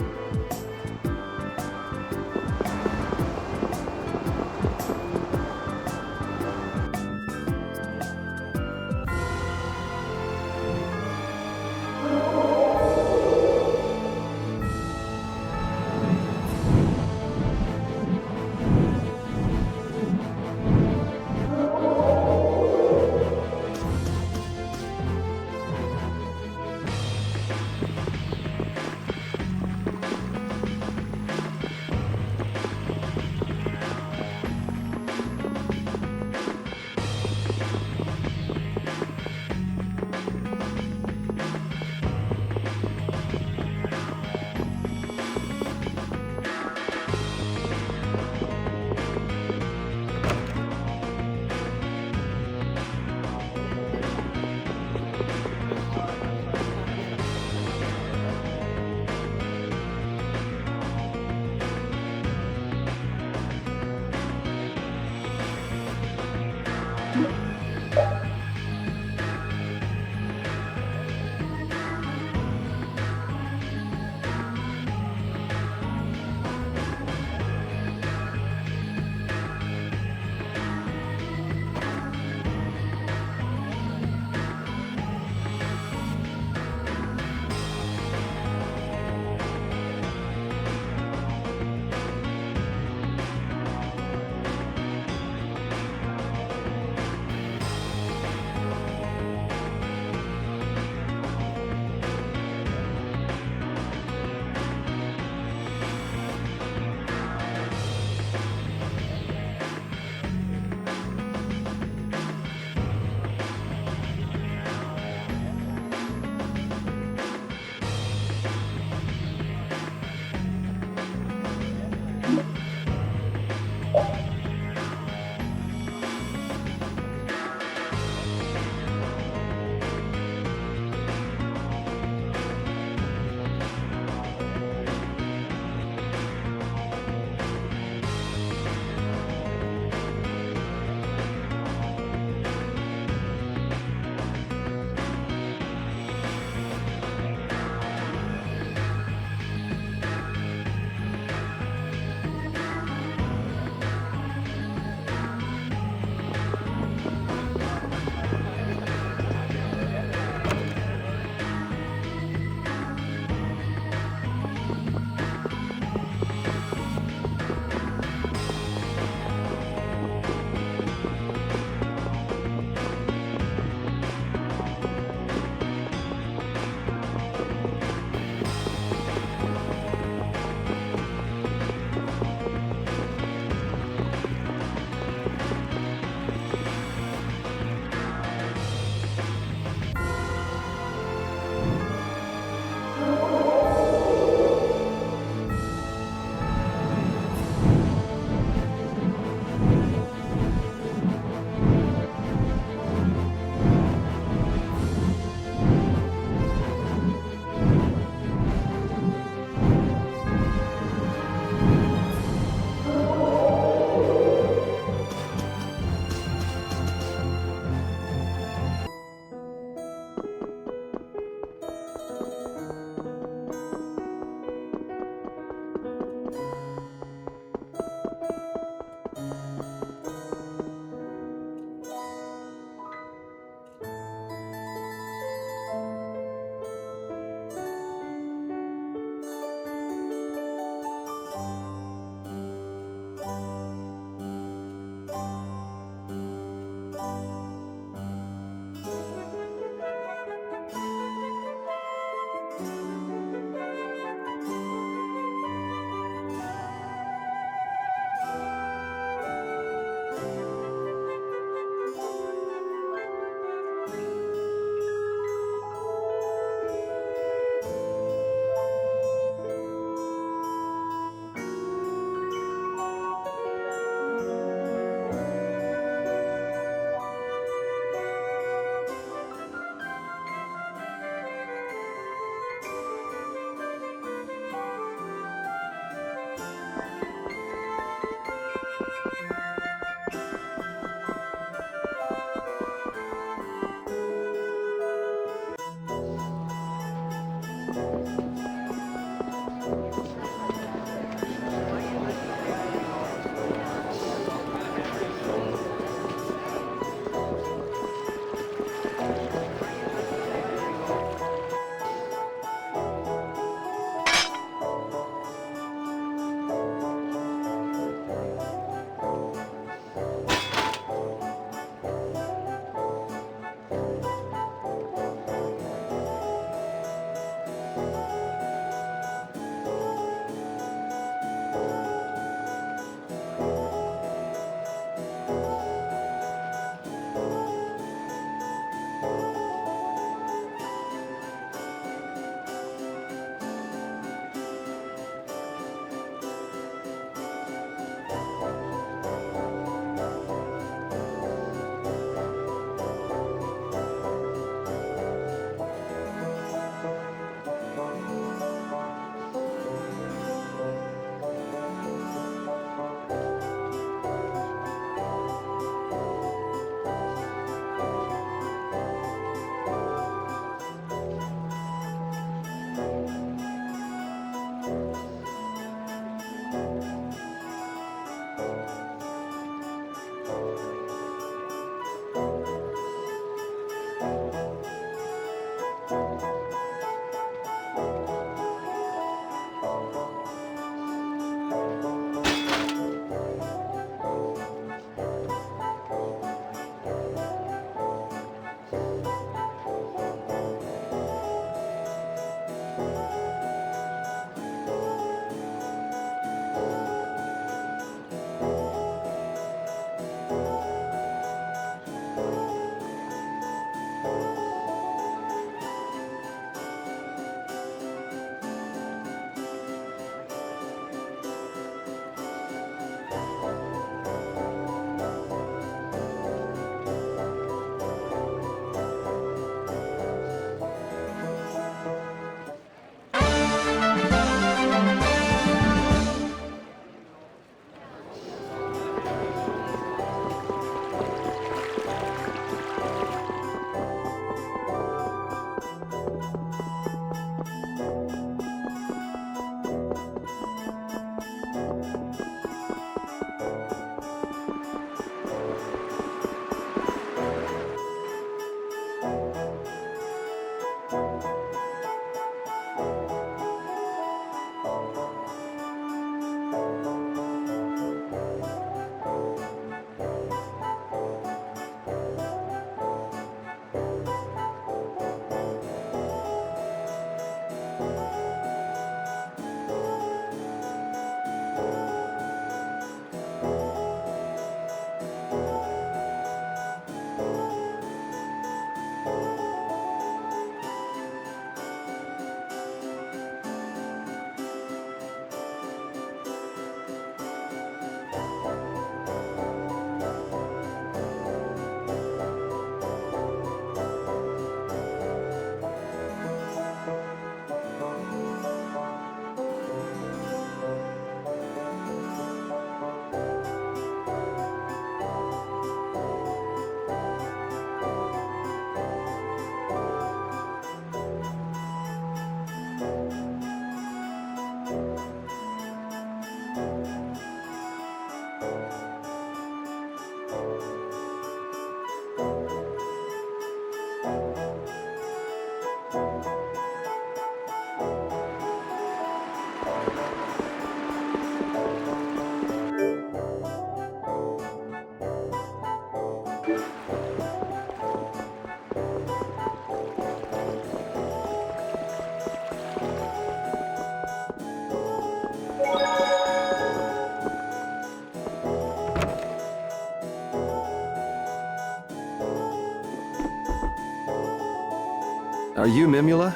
Are you Mimula?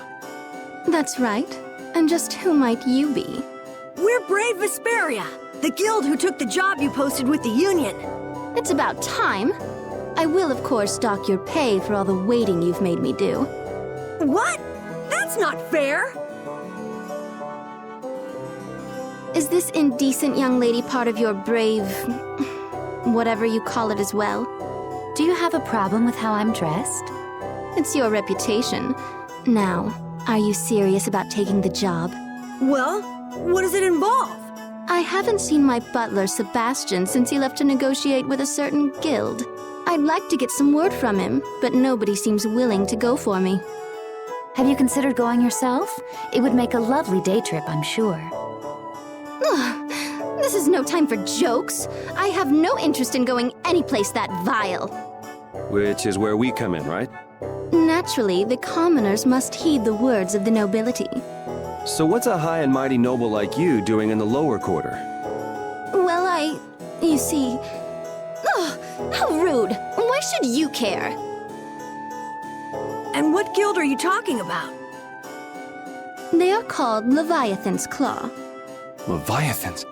That's right. And just who might you be? We're Brave Vesperia, the guild who took the job you posted with the Union. It's about time. I will, of course, dock your pay for all the waiting you've made me do. What? That's not fair! Is this indecent young lady part of your brave... whatever you call it as well? Do you have a problem with how I'm dressed? It's your reputation. Now, are you serious about taking the job? Well, what does it involve? I haven't seen my butler, Sebastian, since he left to negotiate with a certain guild. I'd like to get some word from him, but nobody seems willing to go for me. Have you considered going yourself? It would make a lovely day trip, I'm sure. Ugh, this is no time for jokes. I have no interest in going anyplace that vile. Which is where we come in, right? Naturally, the commoners must heed the words of the nobility. So what's a high and mighty noble like you doing in the lower quarter? Well, you see... Ugh, how rude! Why should you care? And what guild are you talking about? They are called Leviathan's Claw. Leviathans?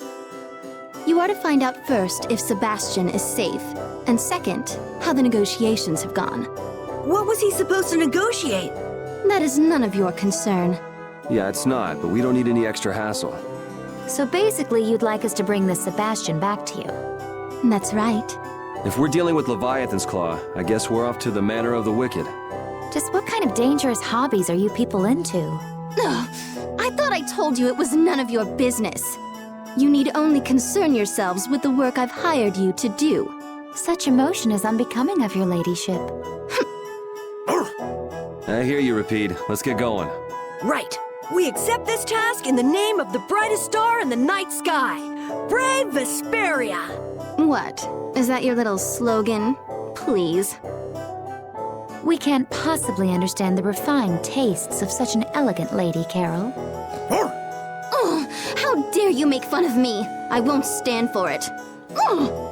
You are to find out first if Sebastian is safe, and second, how the negotiations have gone. What was he supposed to negotiate? That is none of your concern. Yeah, it's not, but we don't need any extra hassle. So basically, you'd like us to bring this Sebastian back to you. That's right. If we're dealing with Leviathan's Claw, I guess we're off to the Manor of the Wicked. Just what kind of dangerous hobbies are you people into? Ugh, I thought I told you it was none of your business. You need only concern yourselves with the work I've hired you to do. Such emotion is unbecoming of your ladyship. I hear you, Rapide. Let's get going. Right. We accept this task in the name of the brightest star in the night sky, Brave Vesperia. What? Is that your little slogan? Please. We can't possibly understand the refined tastes of such an elegant lady, Carol. Oh, how dare you make fun of me! I won't stand for it. Oh.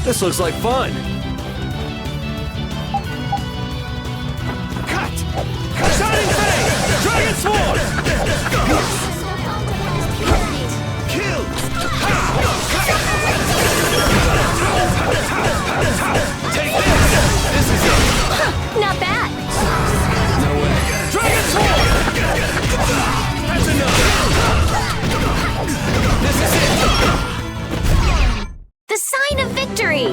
This looks like fun. Cut! Shining Fang! Dragon Sword! Kill! Take this! This is it! Not bad. No way. Dragon Sword! That's enough! This is it! The sign of victory!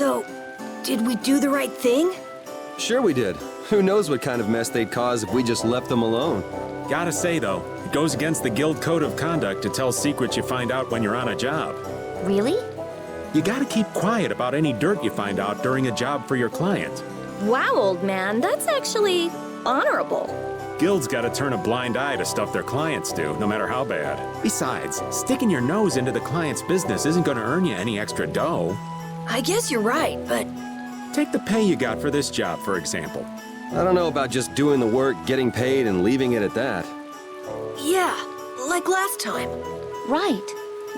So, did we do the right thing? Sure we did. Who knows what kind of mess they'd cause if we just left them alone. Gotta say, though, it goes against the guild code of conduct to tell secrets you find out when you're on a job. Really? You gotta keep quiet about any dirt you find out during a job for your client. Wow, old man, that's actually honorable. Guilds gotta turn a blind eye to stuff their clients do, no matter how bad. Besides, sticking your nose into the client's business isn't gonna earn you any extra dough. I guess you're right, but... Take the pay you got for this job, for example. I don't know about just doing the work, getting paid, and leaving it at that. Yeah, like last time. Right.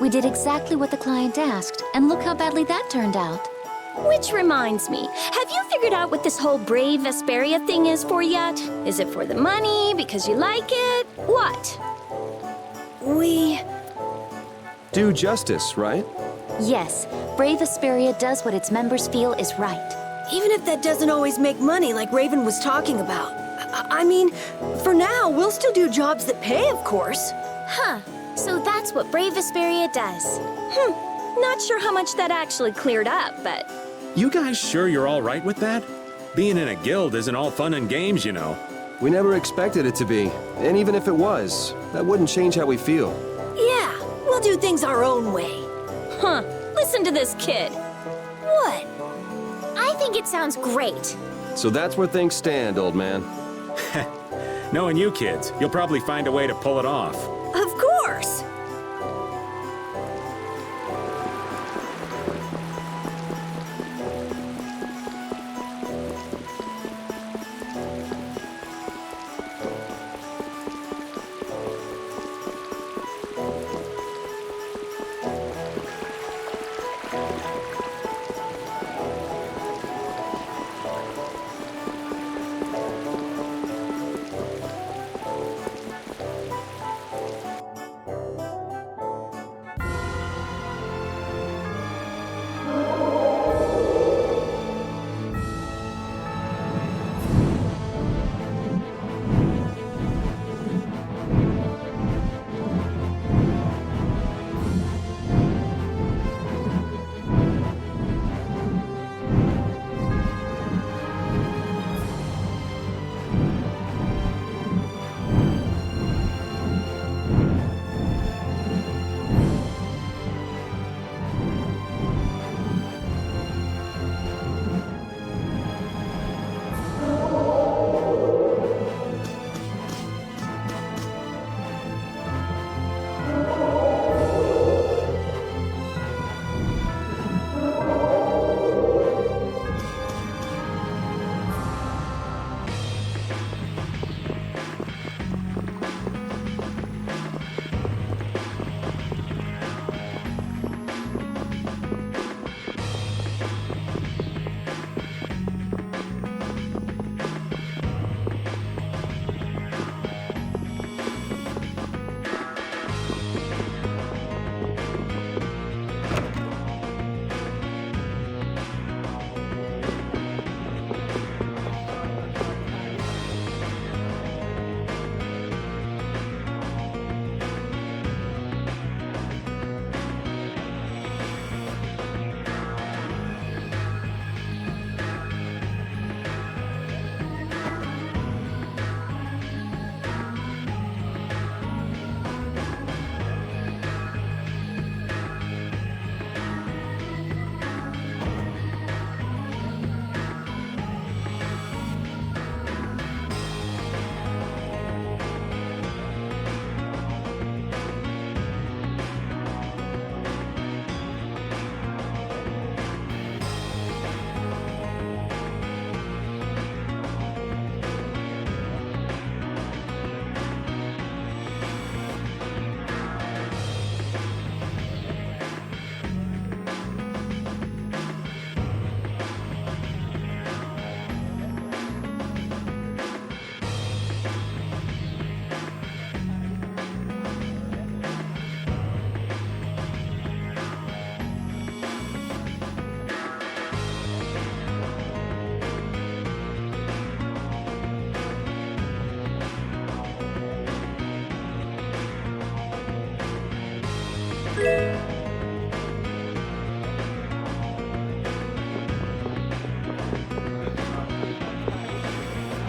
We did exactly what the client asked, and look how badly that turned out. Which reminds me, have you figured out what this whole Brave Vesperia thing is for yet? Is it for the money, because you like it? What? We... Do justice, right? Yes, Brave Vesperia does what its members feel is right. Even if that doesn't always make money like Raven was talking about. I mean, for now, we'll still do jobs that pay, of course. Huh. So that's what Brave Vesperia does. Not sure how much that actually cleared up, but... You guys sure you're all right with that? Being in a guild isn't all fun and games, you know. We never expected it to be. And even if it was, that wouldn't change how we feel. Yeah, we'll do things our own way. Huh. Listen to this kid. What? I think it sounds great. So that's where things stand, old man. Knowing you kids, you'll probably find a way to pull it off. Of course!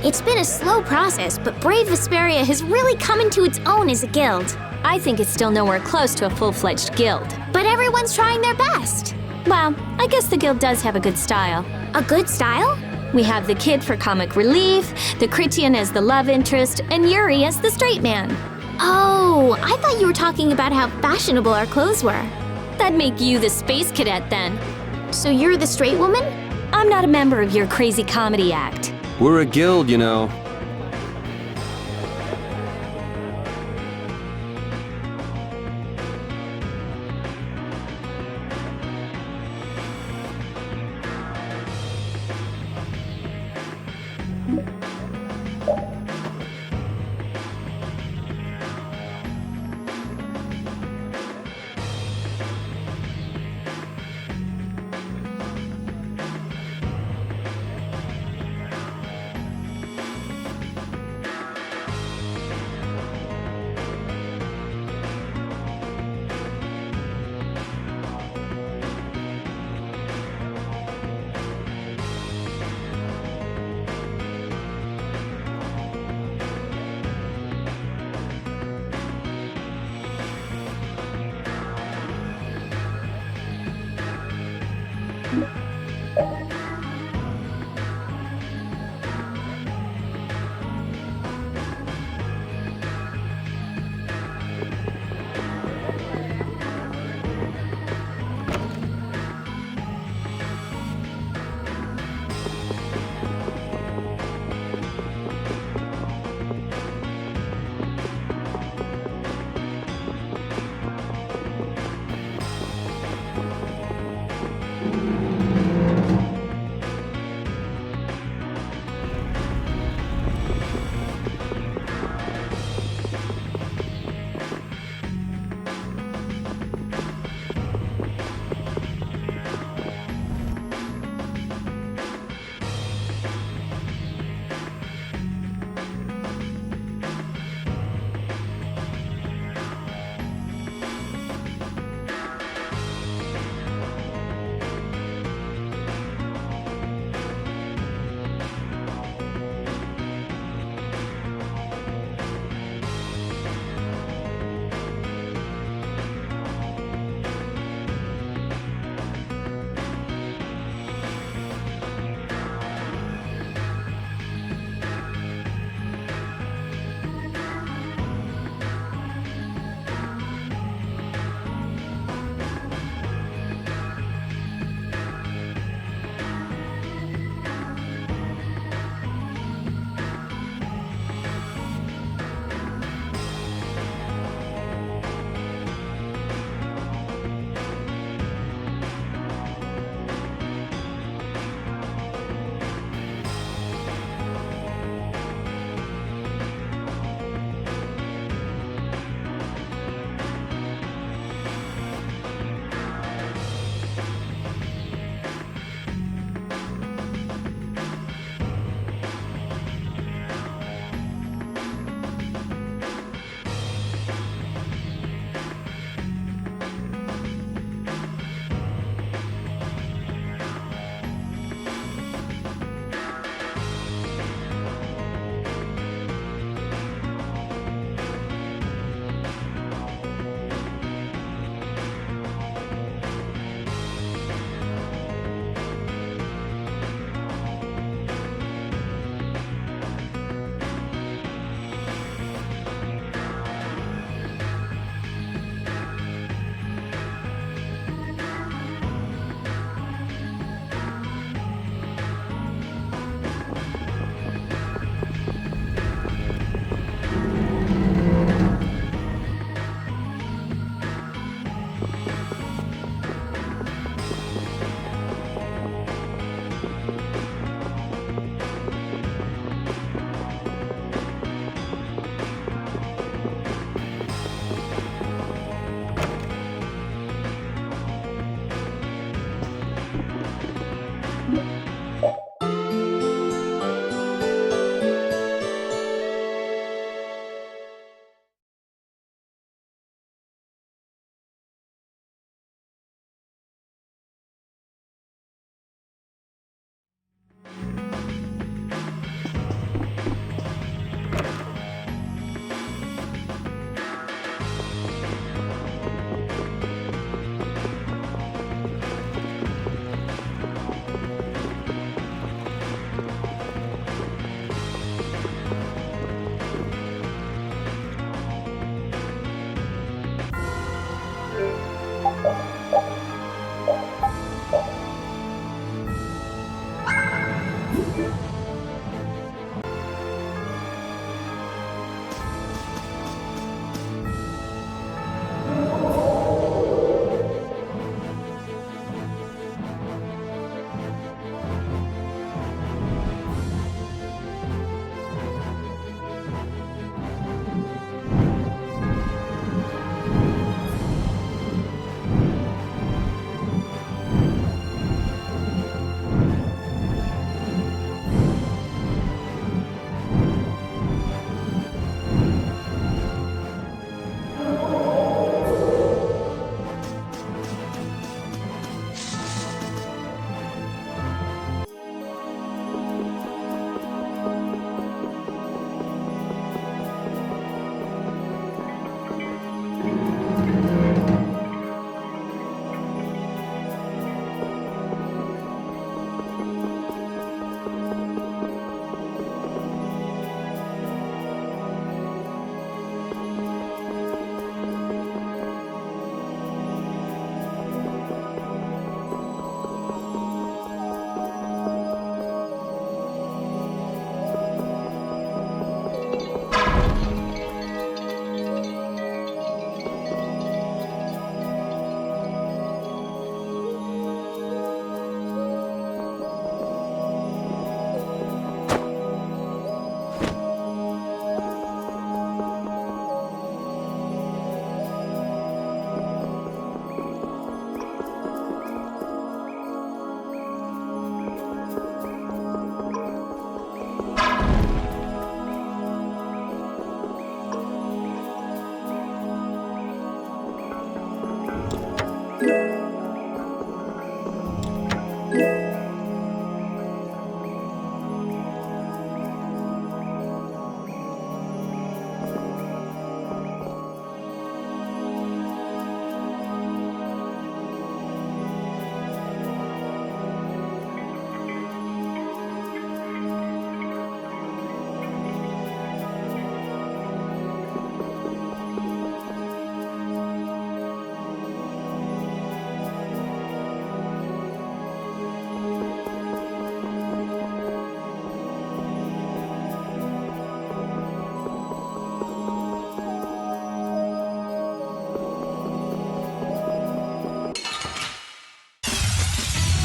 It's been a slow process, but Brave Vesperia has really come into its own as a guild. I think it's still nowhere close to a full-fledged guild. But everyone's trying their best. Well, I guess the guild does have a good style. A good style? We have the kid for comic relief, the Critian as the love interest, and Yuri as the straight man. Oh, I thought you were talking about how fashionable our clothes were. That'd make you the space cadet then. So you're the straight woman? I'm not a member of your crazy comedy act. We're a guild, you know.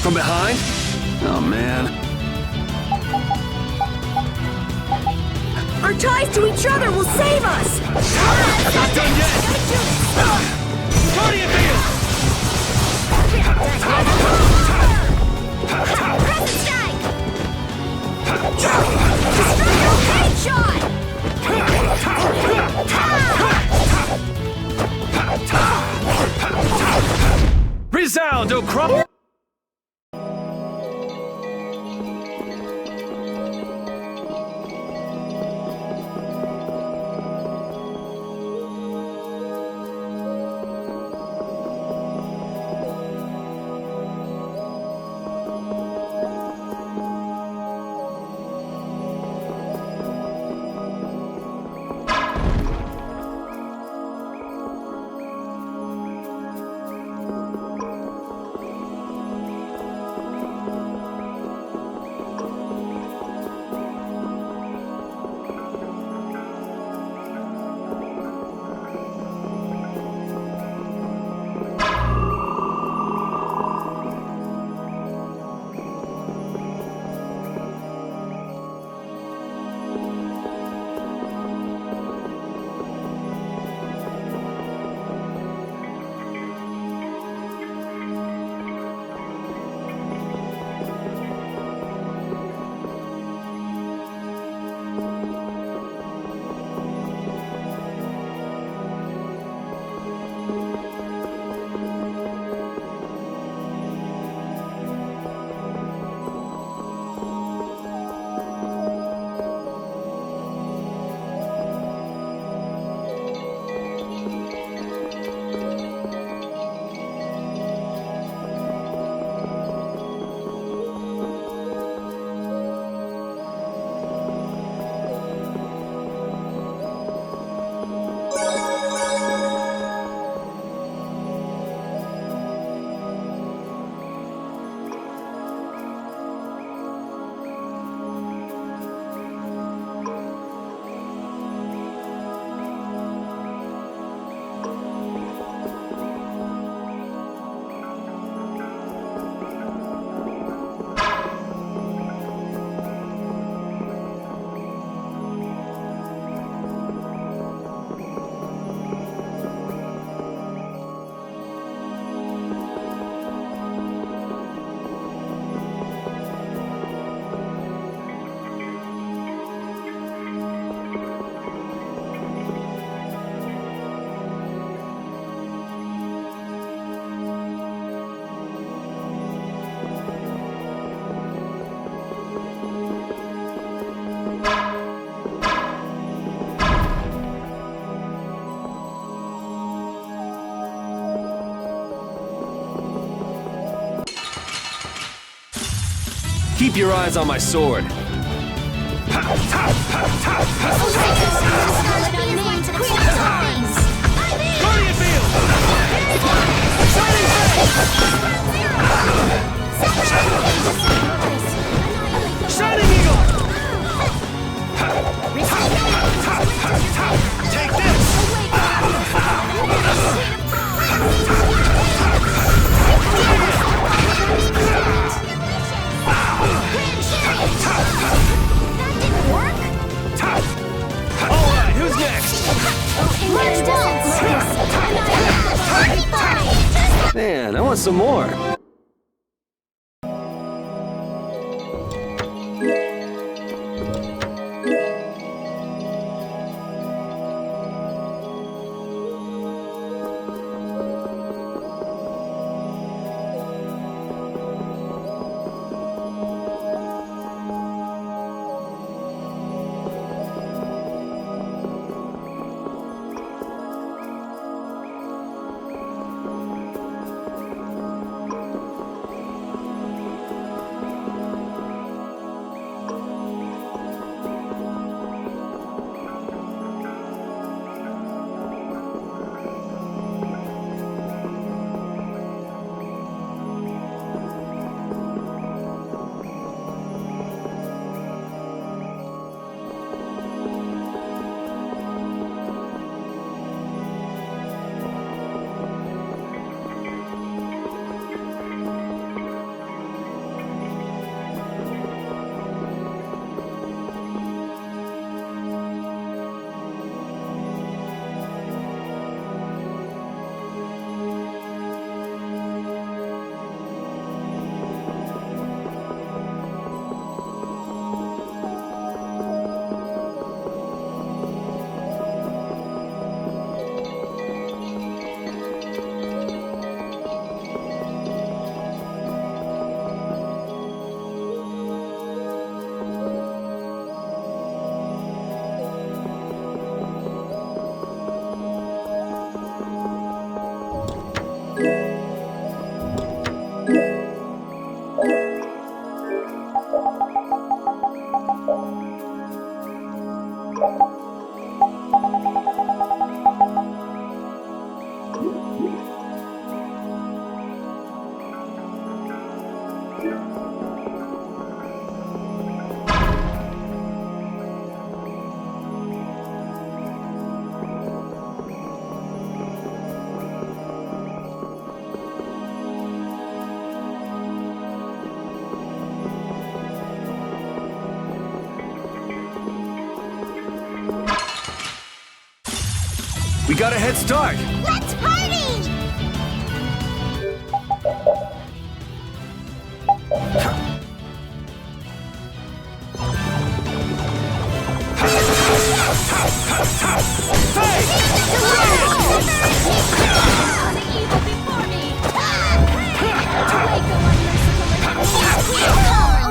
From behind? Oh, man. Our ties to each other will save us! Not done yet! Guardian field! Crescent strike! Destroyer head shot! Resound, O crumble! Keep your eyes on my sword. Guardian field! Shining blade! Shining eagle! Take this! Alright, who's next? Man, I want some more. We got a head start! Let's party!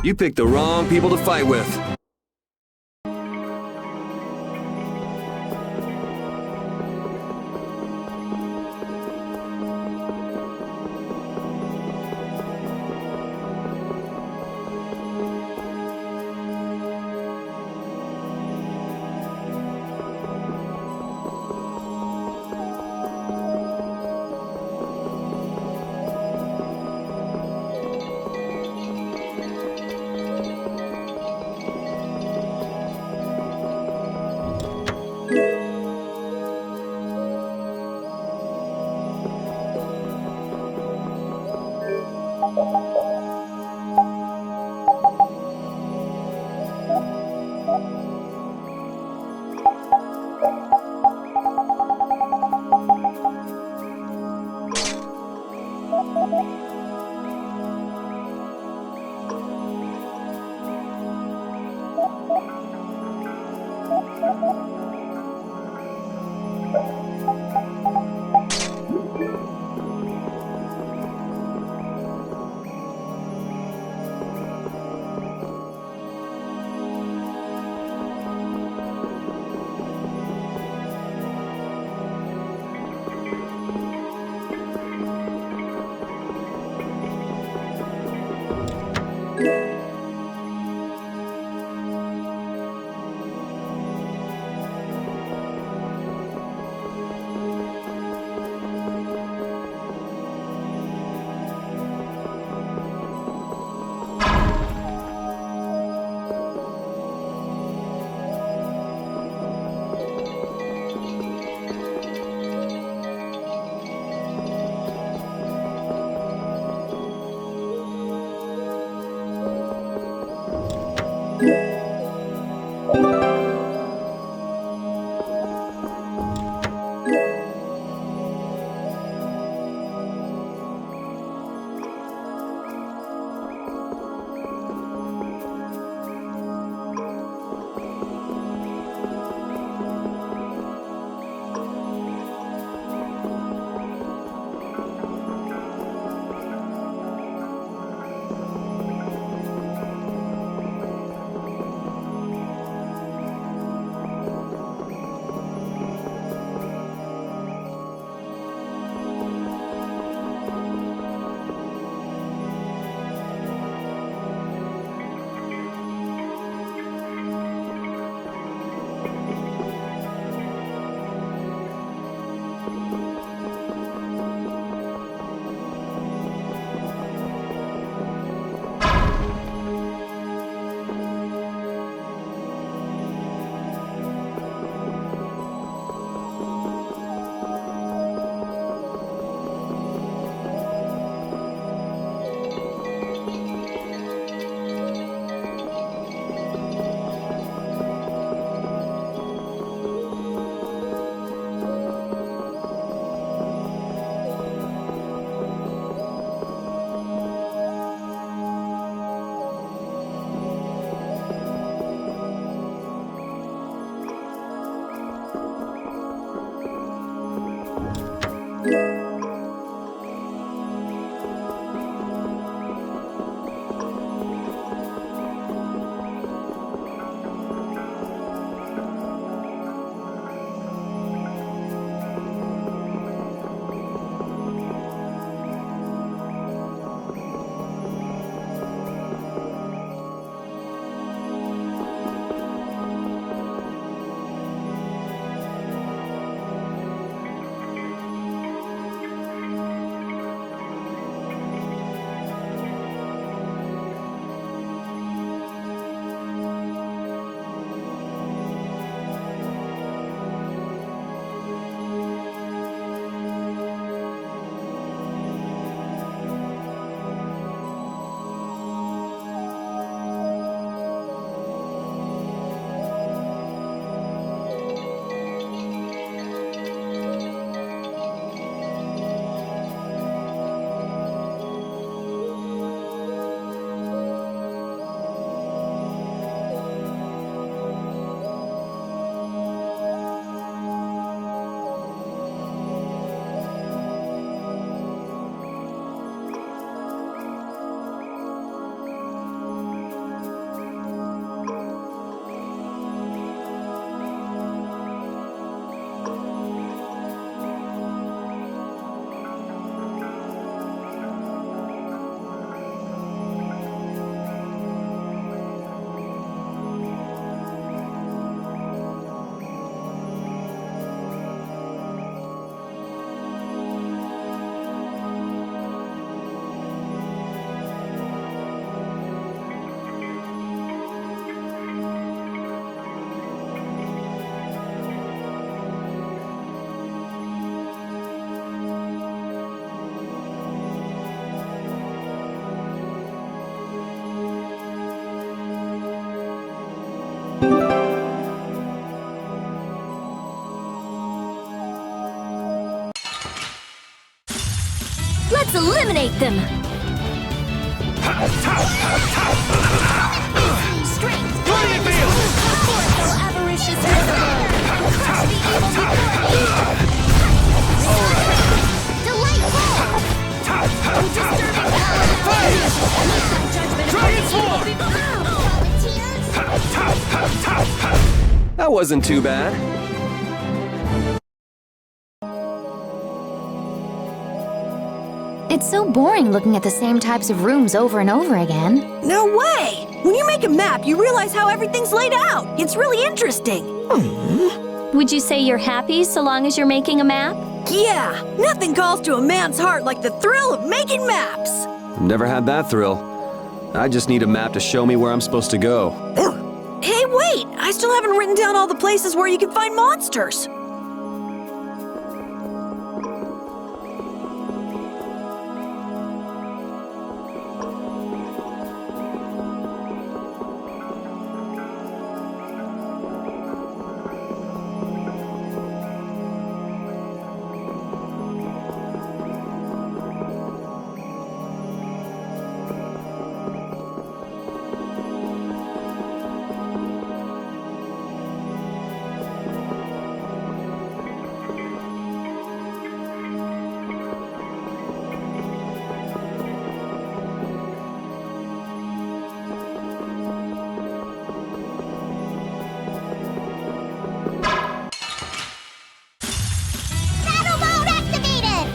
You picked the wrong people to fight with. Let's eliminate them! Strength! Brilliant meal! Forceful, avaricious reservoir! Crush the evil before it! Delightful! Disturbing power! Dragon Swarm! That wasn't too bad. It's so boring looking at the same types of rooms over and over again. No way! When you make a map, you realize how everything's laid out. It's really interesting. Would you say you're happy so long as you're making a map? Yeah, nothing calls to a man's heart like the thrill of making maps. I've never had that thrill. I just need a map to show me where I'm supposed to go. Hey, wait! I still haven't written down all the places where you can find monsters. Battle mode activated!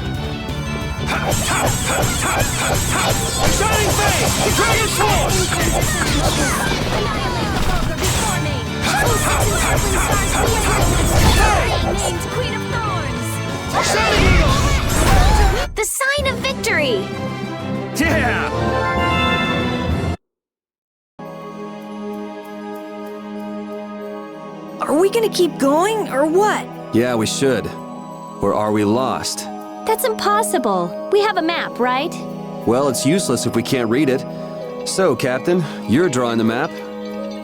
Shining Face! Dragon Force! Named Queen of Thorns! Shining Eagle! The sign of victory! Yeah! Are we gonna keep going, or what? Yeah, we should. Or are we lost? That's impossible. We have a map, right? Well, it's useless if we can't read it. So, Captain, you're drawing the map.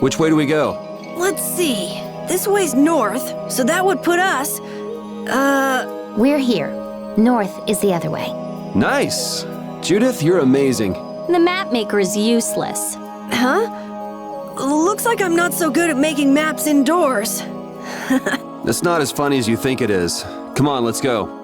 Which way do we go? Let's see. This way's north, so that would put us... We're here. North is the other way. Nice! Judith, you're amazing. The map maker is useless. Huh? Looks like I'm not so good at making maps indoors. It's not as funny as you think it is. Come on, let's go.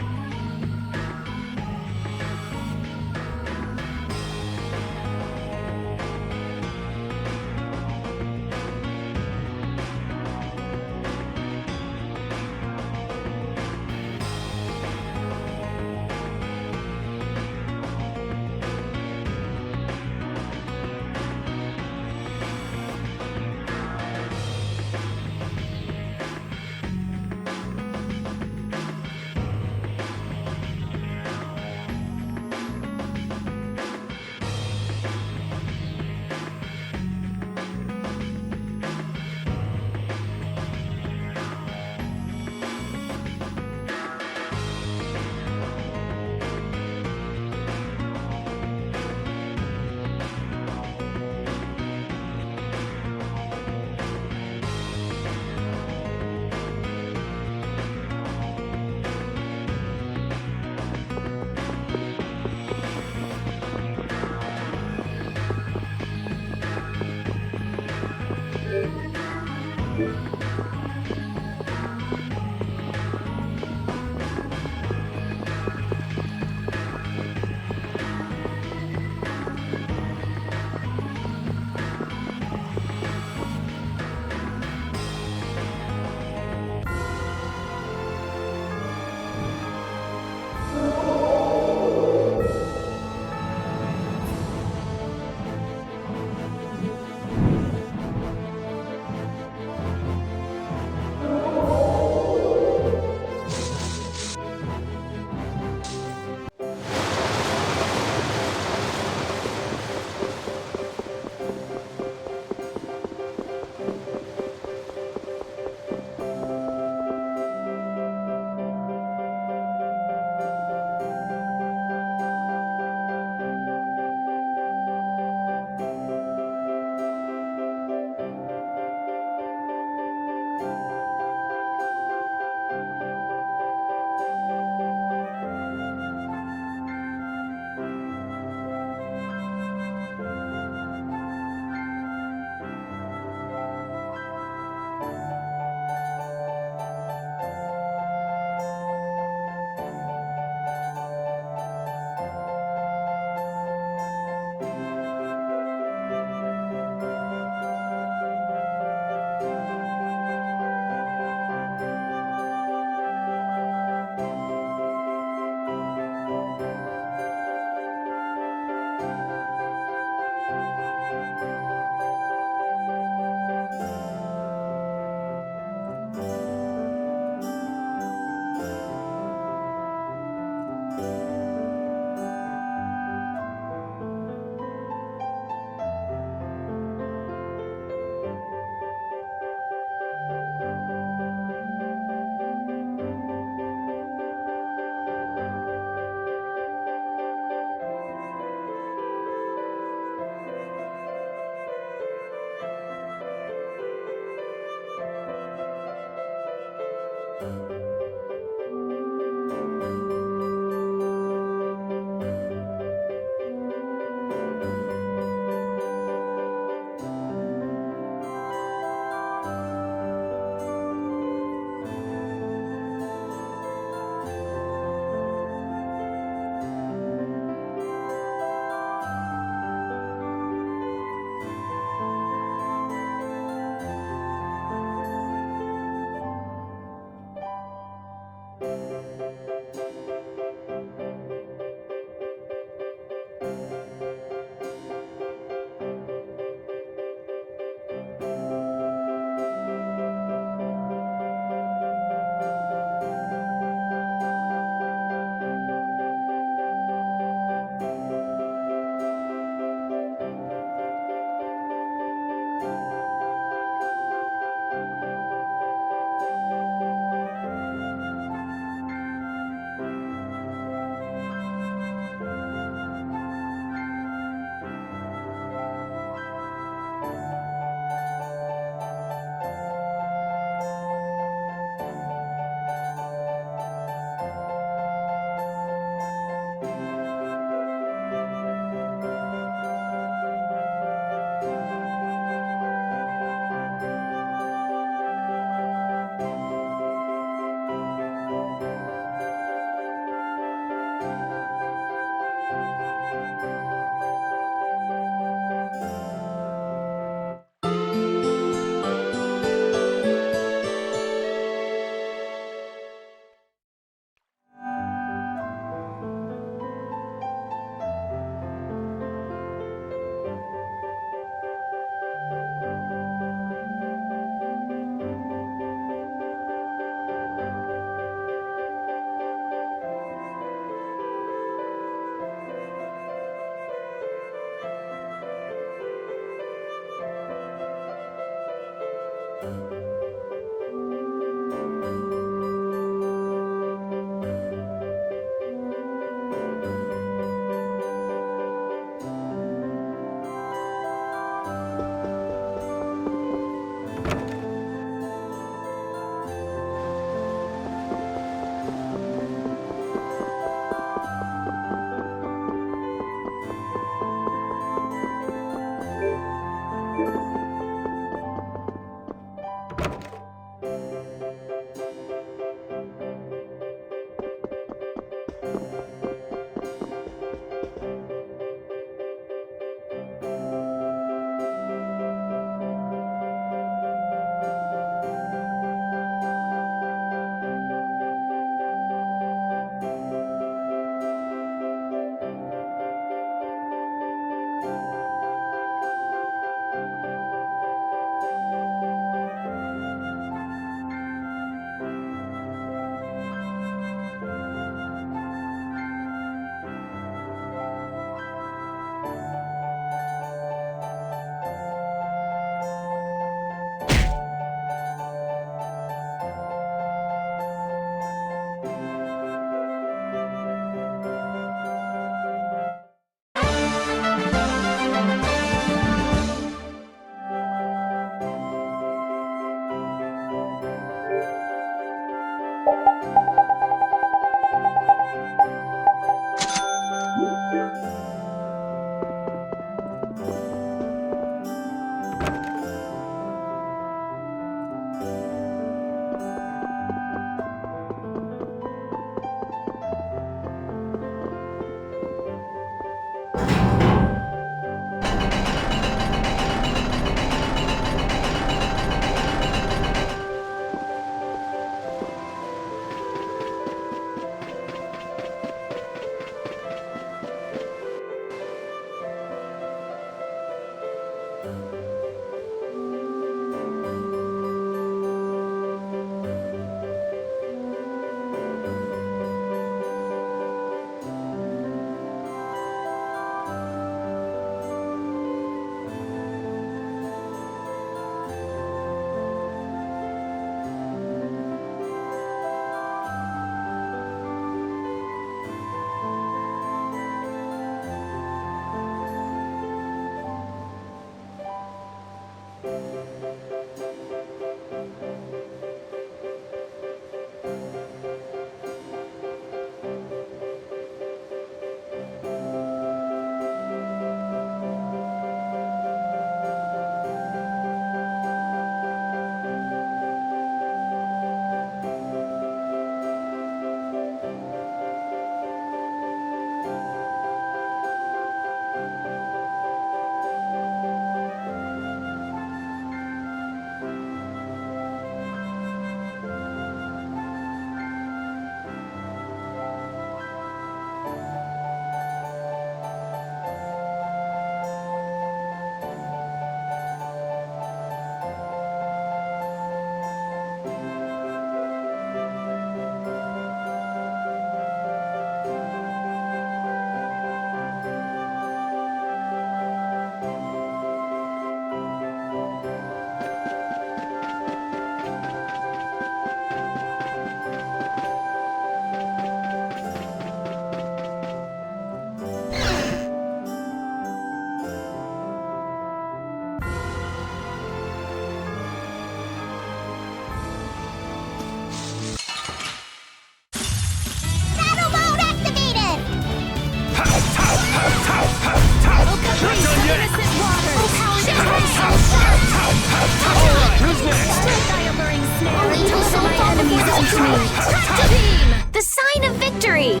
The sign of victory!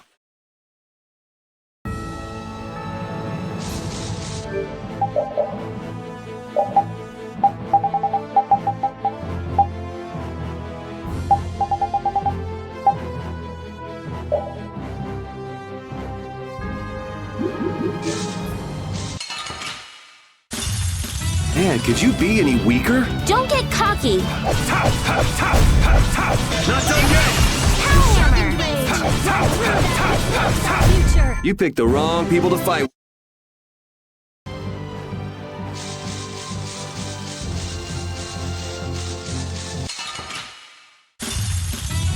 Man, could you be any weaker? Don't get cocky! Not done yet! You picked the wrong people to fight.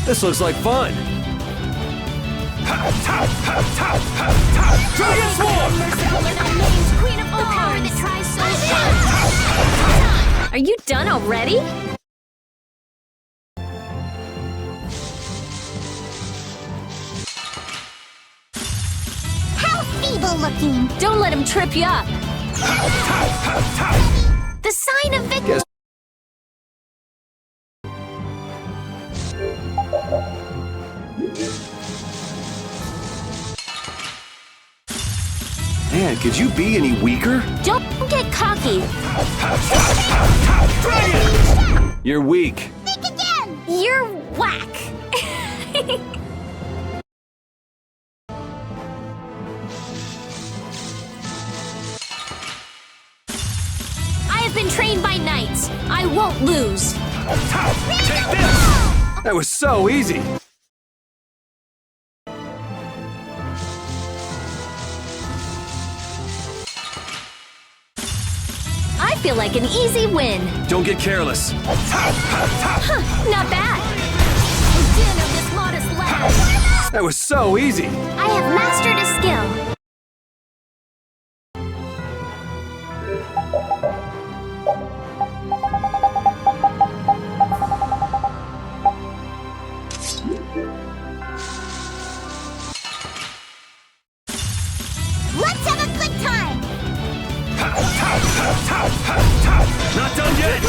This looks like fun! Dragon Swarm! Queen of the power that tries so hard! Are you done already? How feeble looking! Don't let him trip you up! The sign of victory! Guess Man, could you be any weaker? Don't get cocky! You're weak. Think again! You're whack! I have been trained by knights. I won't lose. Take this! That was so easy! I feel like an easy win. Don't get careless. Not bad. Oh, dinner, this modest lad. That was so easy! I have mastered a skill. Let's have a good time! Not done yet!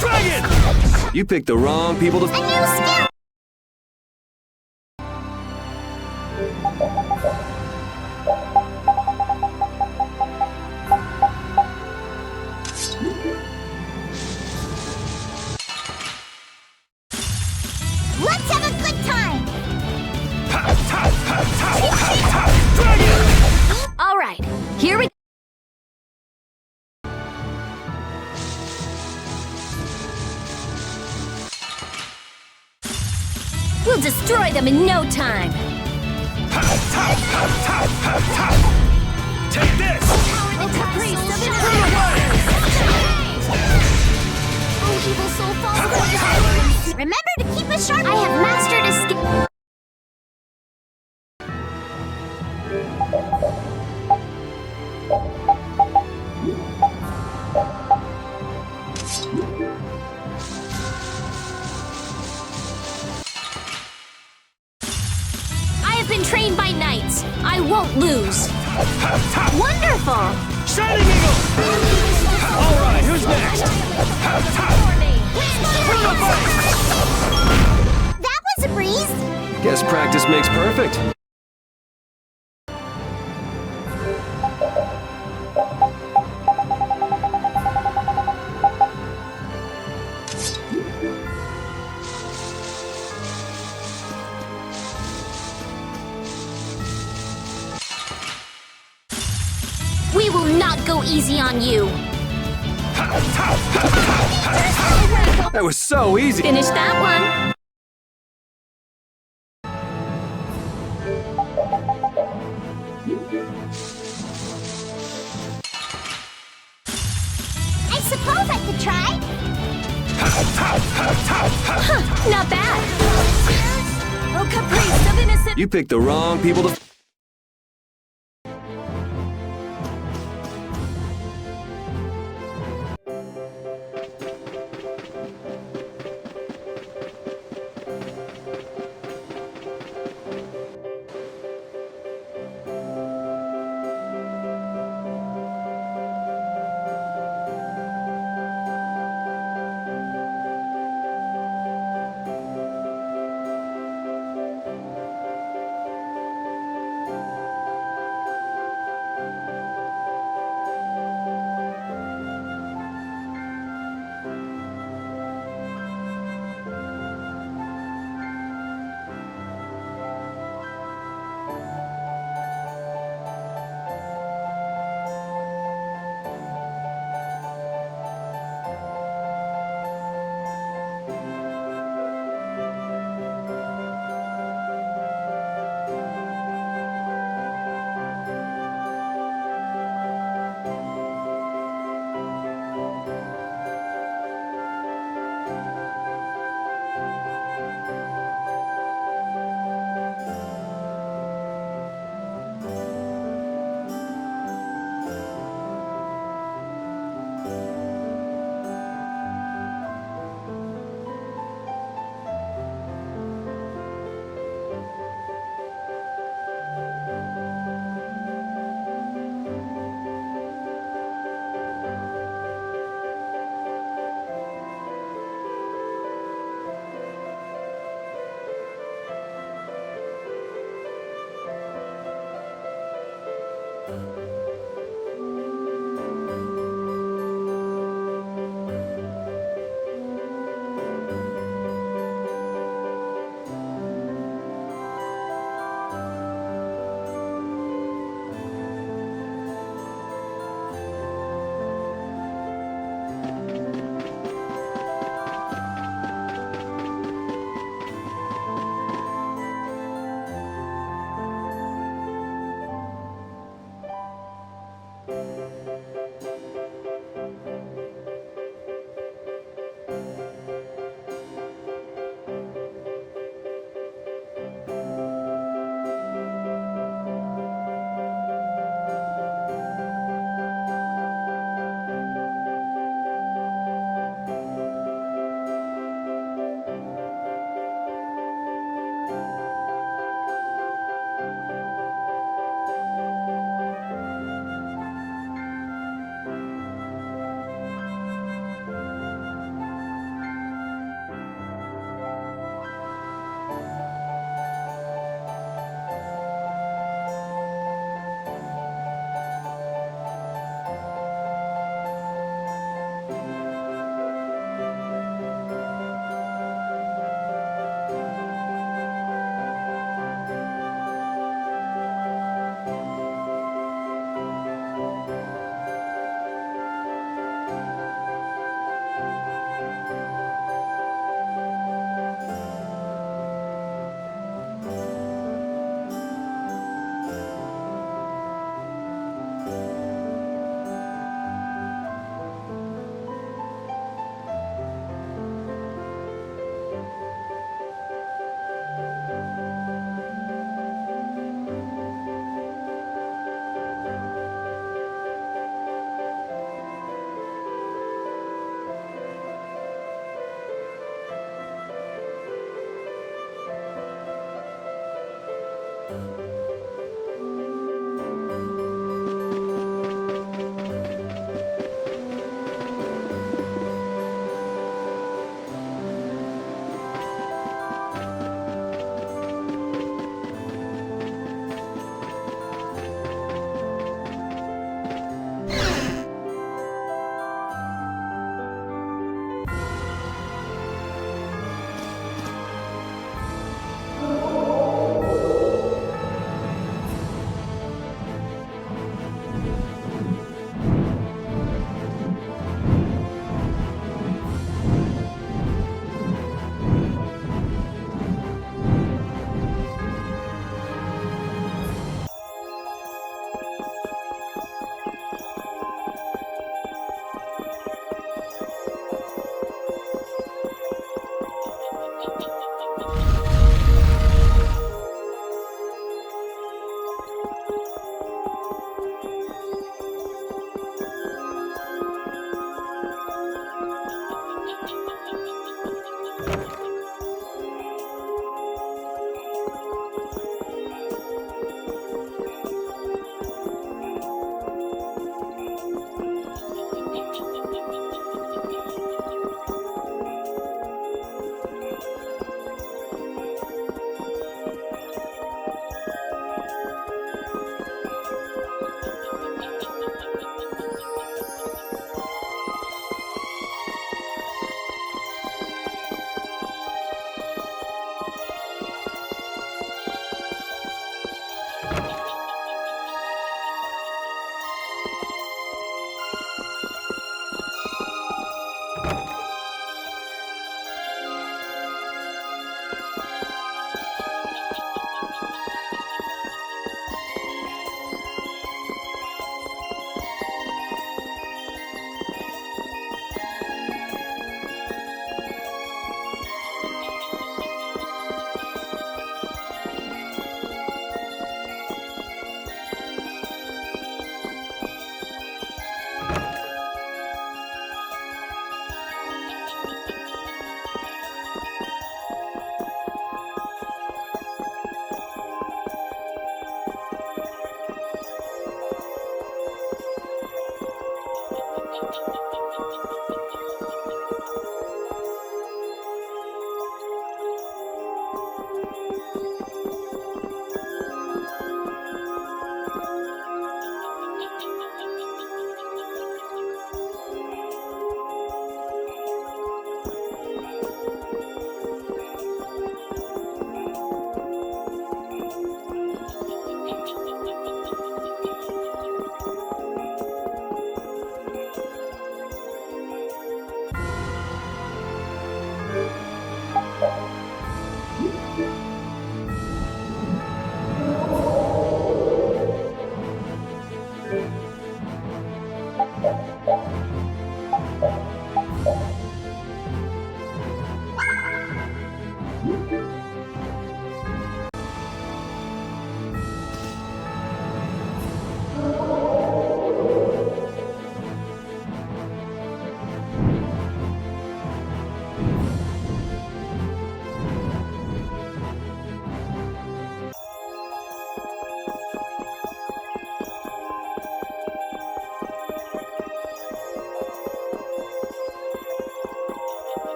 Dragon! You picked the wrong people to... A new skill! Let's have a good time! All right, here we We'll destroy them in no time. Take this! The caprice of an Oh, evil soul falls. Remember to keep a sharp... I have mastered a skill. I have been trained by knights. I won't lose. Wonderful! Shining Eagle! Alright, who's next? That was a breeze! Guess practice makes perfect. We will not go easy on you. That was so easy! Finish that one. I suppose I could try. Not bad. Oh, caprice of innocent. You picked the wrong people to...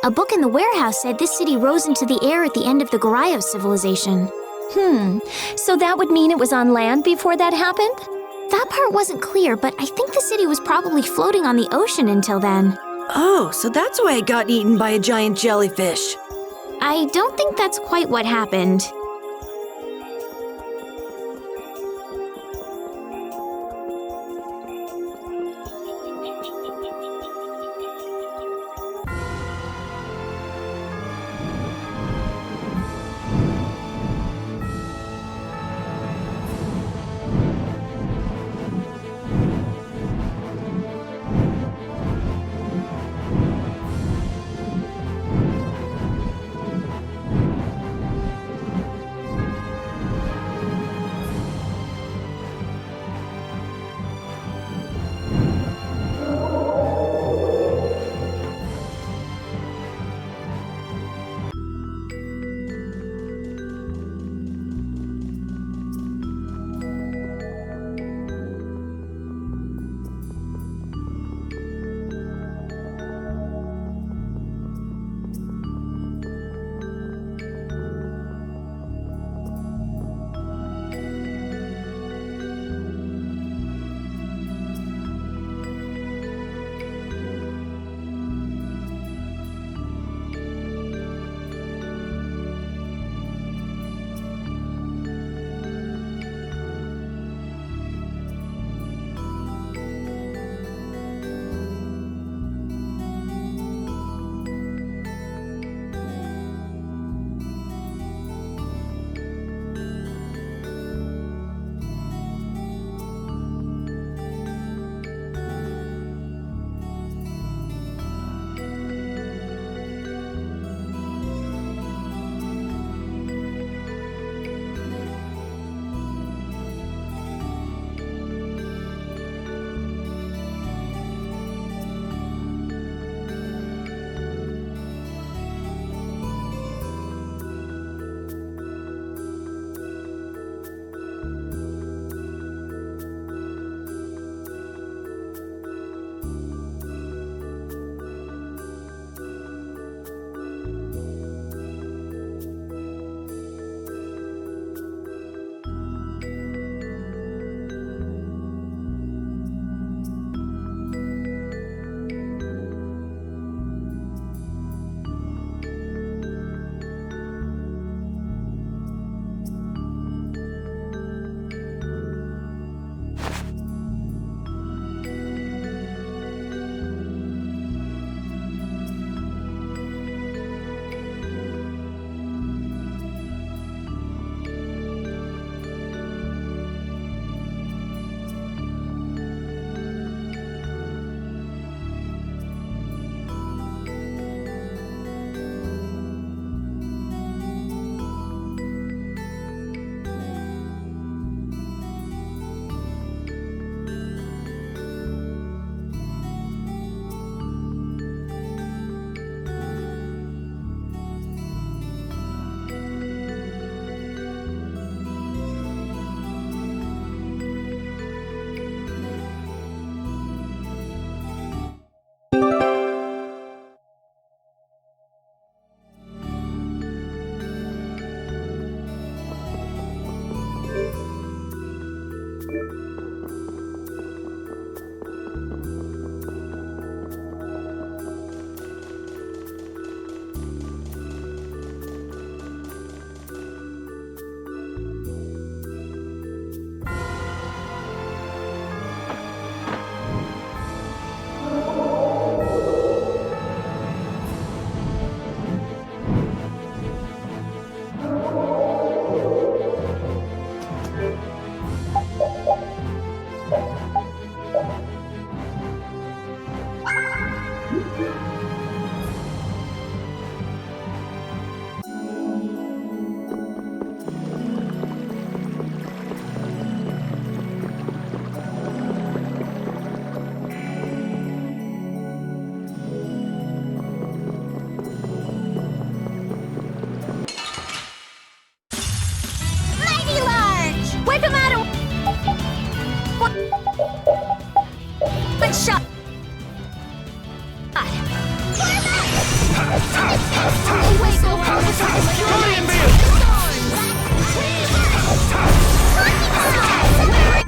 A book in the warehouse said this city rose into the air at the end of the Gorios civilization. So that would mean it was on land before that happened? That part wasn't clear, but I think the city was probably floating on the ocean until then. Oh, so that's why it got eaten by a giant jellyfish. I don't think that's quite what happened.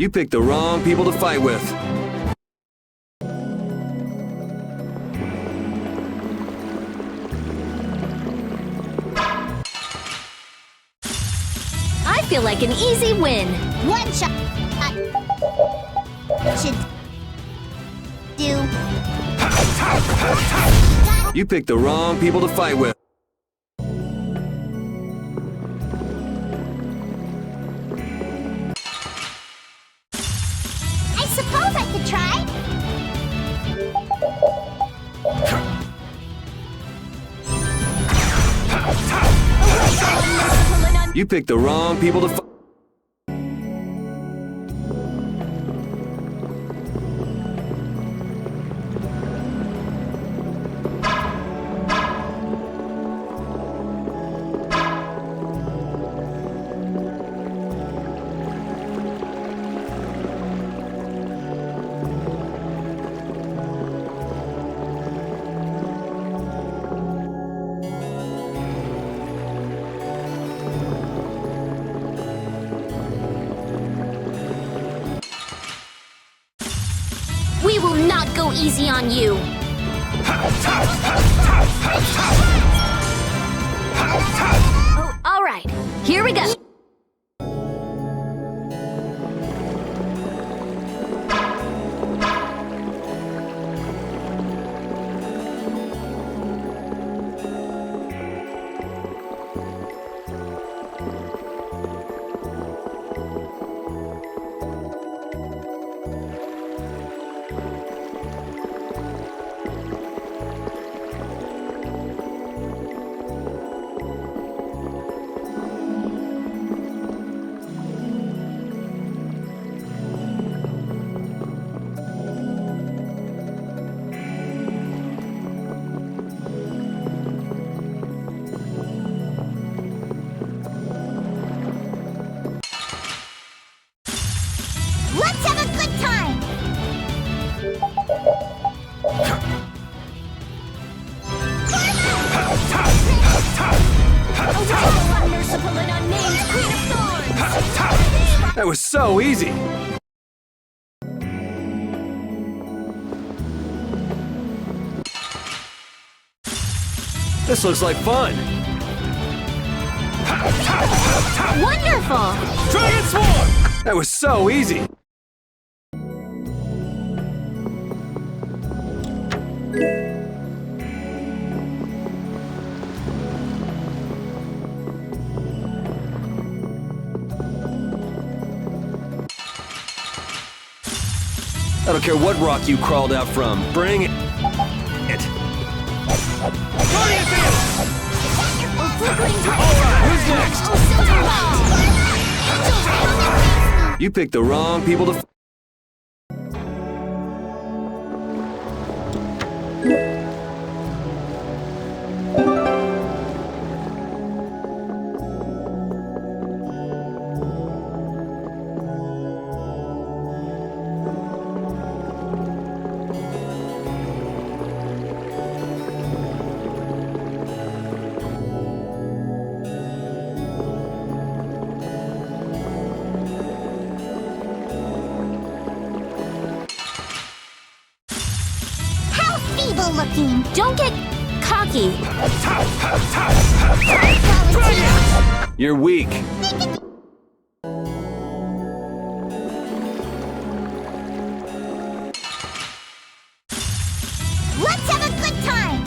You picked the wrong people to fight with. I feel like an easy win. One shot. Should do. You picked the wrong people to fight with. I suppose I could try. You picked the wrong people to fight. We will not go easy on you. Oh, all right. Here we go. Let's have a good time. Unmerciful and unnamed Queen of Thorns. That was so easy. This looks like fun. Wonderful. Transform! That was so easy. I don't care what rock you crawled out from. Bring it. Who's next? You picked the wrong people to. Feeble looking. Don't get cocky. You're weak. Let's have a good time.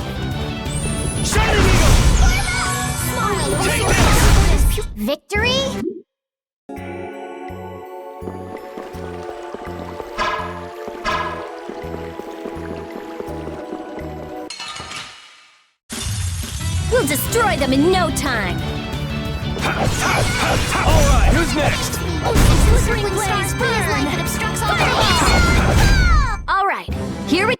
Victory? We'll destroy them in no time. All right, who's next? Flickering stars burn light that obstructs all paths. All right, here we.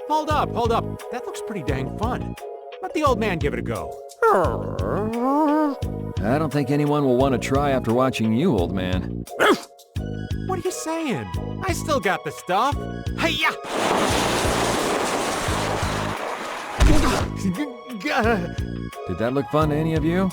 Hold up. That looks pretty dang fun. Let the old man give it a go. I don't think anyone will want to try after watching you, old man. What are you saying? I still got the stuff. Hey-ya! Did that look fun to any of you?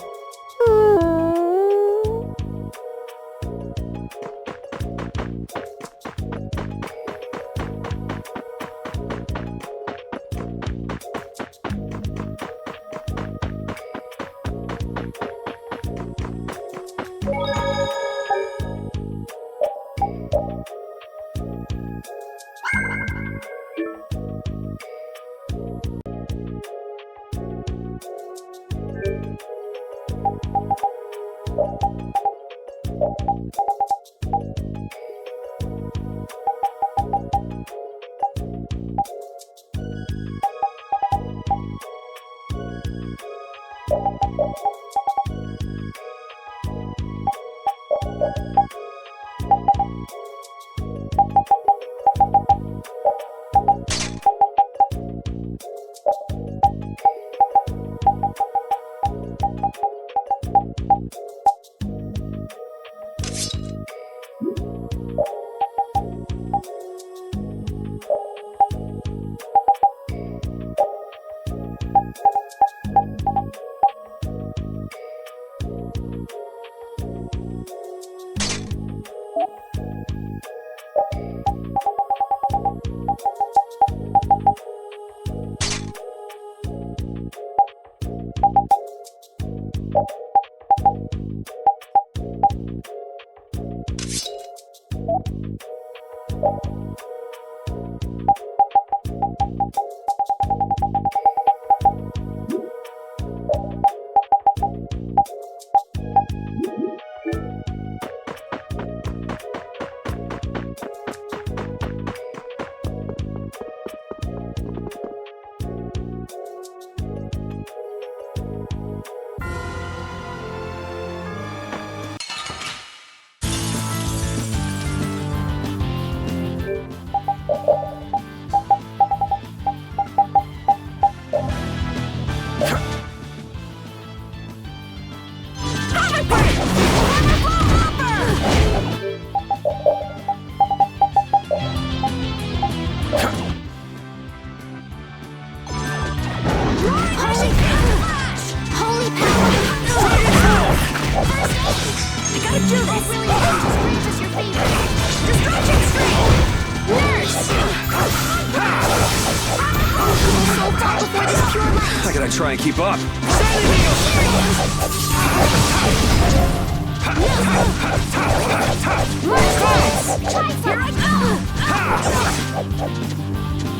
I gotta try and keep up.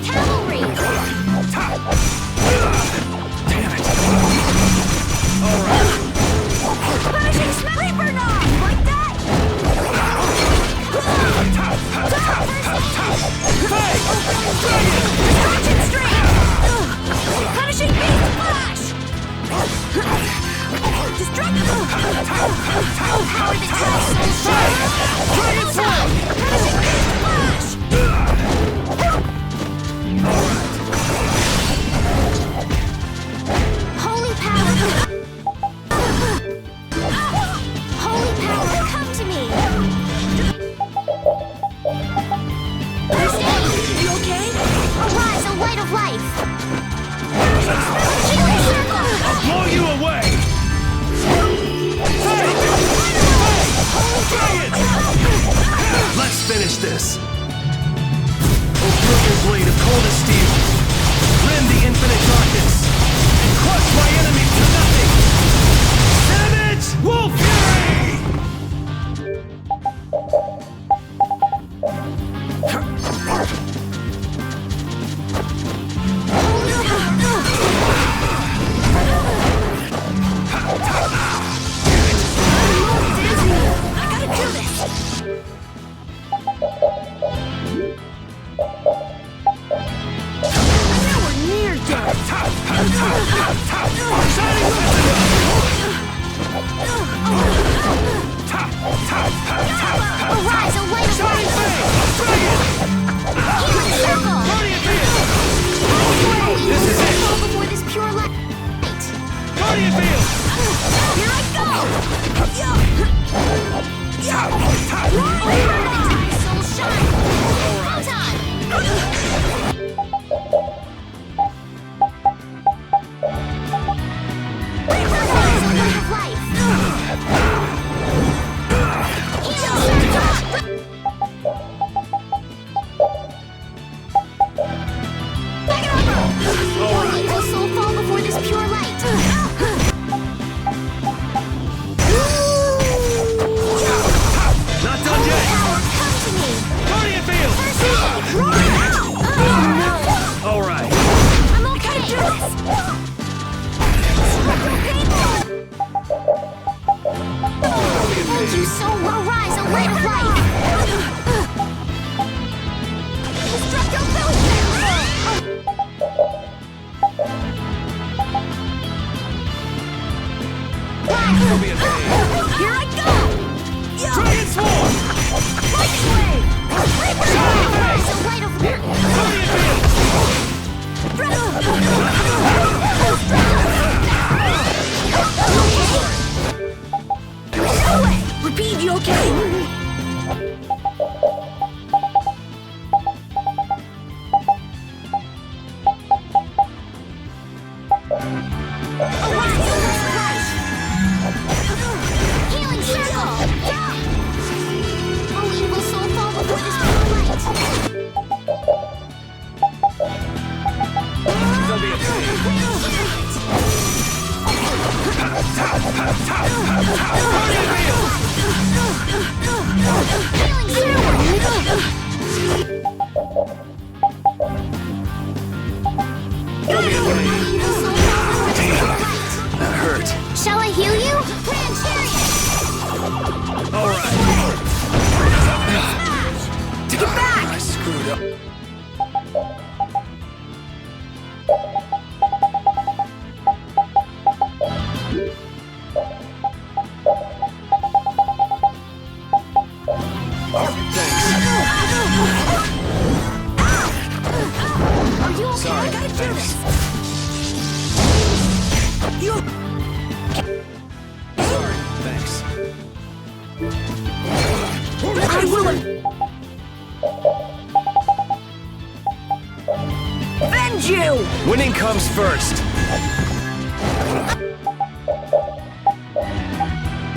Cavalry! Damn it. All right. Punishing Reaper Knock! Like that! Destruction Stream! Punishing Beast Flash! Destruction! Power the Trash! Punishing Beast Flash! Holy power! Holy power, come to me! You okay? Arise, a light of life! Healing circle! I'll blow you away! Let's finish this! O brilliant blade of coldest steel, rend the infinite darkness, and crush my enemies to nothing! Savage Wolf Fury! Arise, a light of life! Healing circle! This is it! Fall before this pure light. Guardian field! Here I go! Soul shine! Will soul fall before this pure light? Not done yet! Come to me! Guardian field! All right. I'm okay! Do this! Thank you, soul will rise, a light of life! Destructo Billy! Here I go! Dragon Swarm! Lightning wave! Rise, a light of life! No way! Repeat, you okay? Healing circle! Oh, evil soul fall before this pure light! Don't be That hurt. Shall I heal you? Grand chariot! all right. Take it back! I screwed up. Are you okay? Sorry, I gotta do thanks. this! You... Sorry, thanks. I will... avenge you! Winning comes first.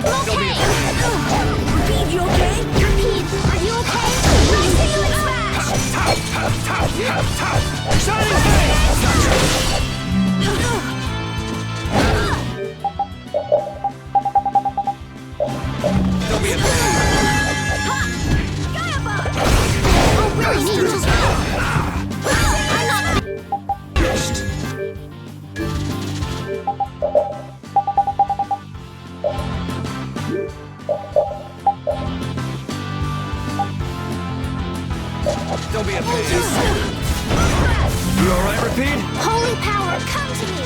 Okay! Repeat, you okay? Repeat, are you okay? Nice healing smash! Shining Blade! Don't be a pain. Oh, really? Angels! I'm not... Don't be a pain. You all right, Repeat? Holy power, come to me!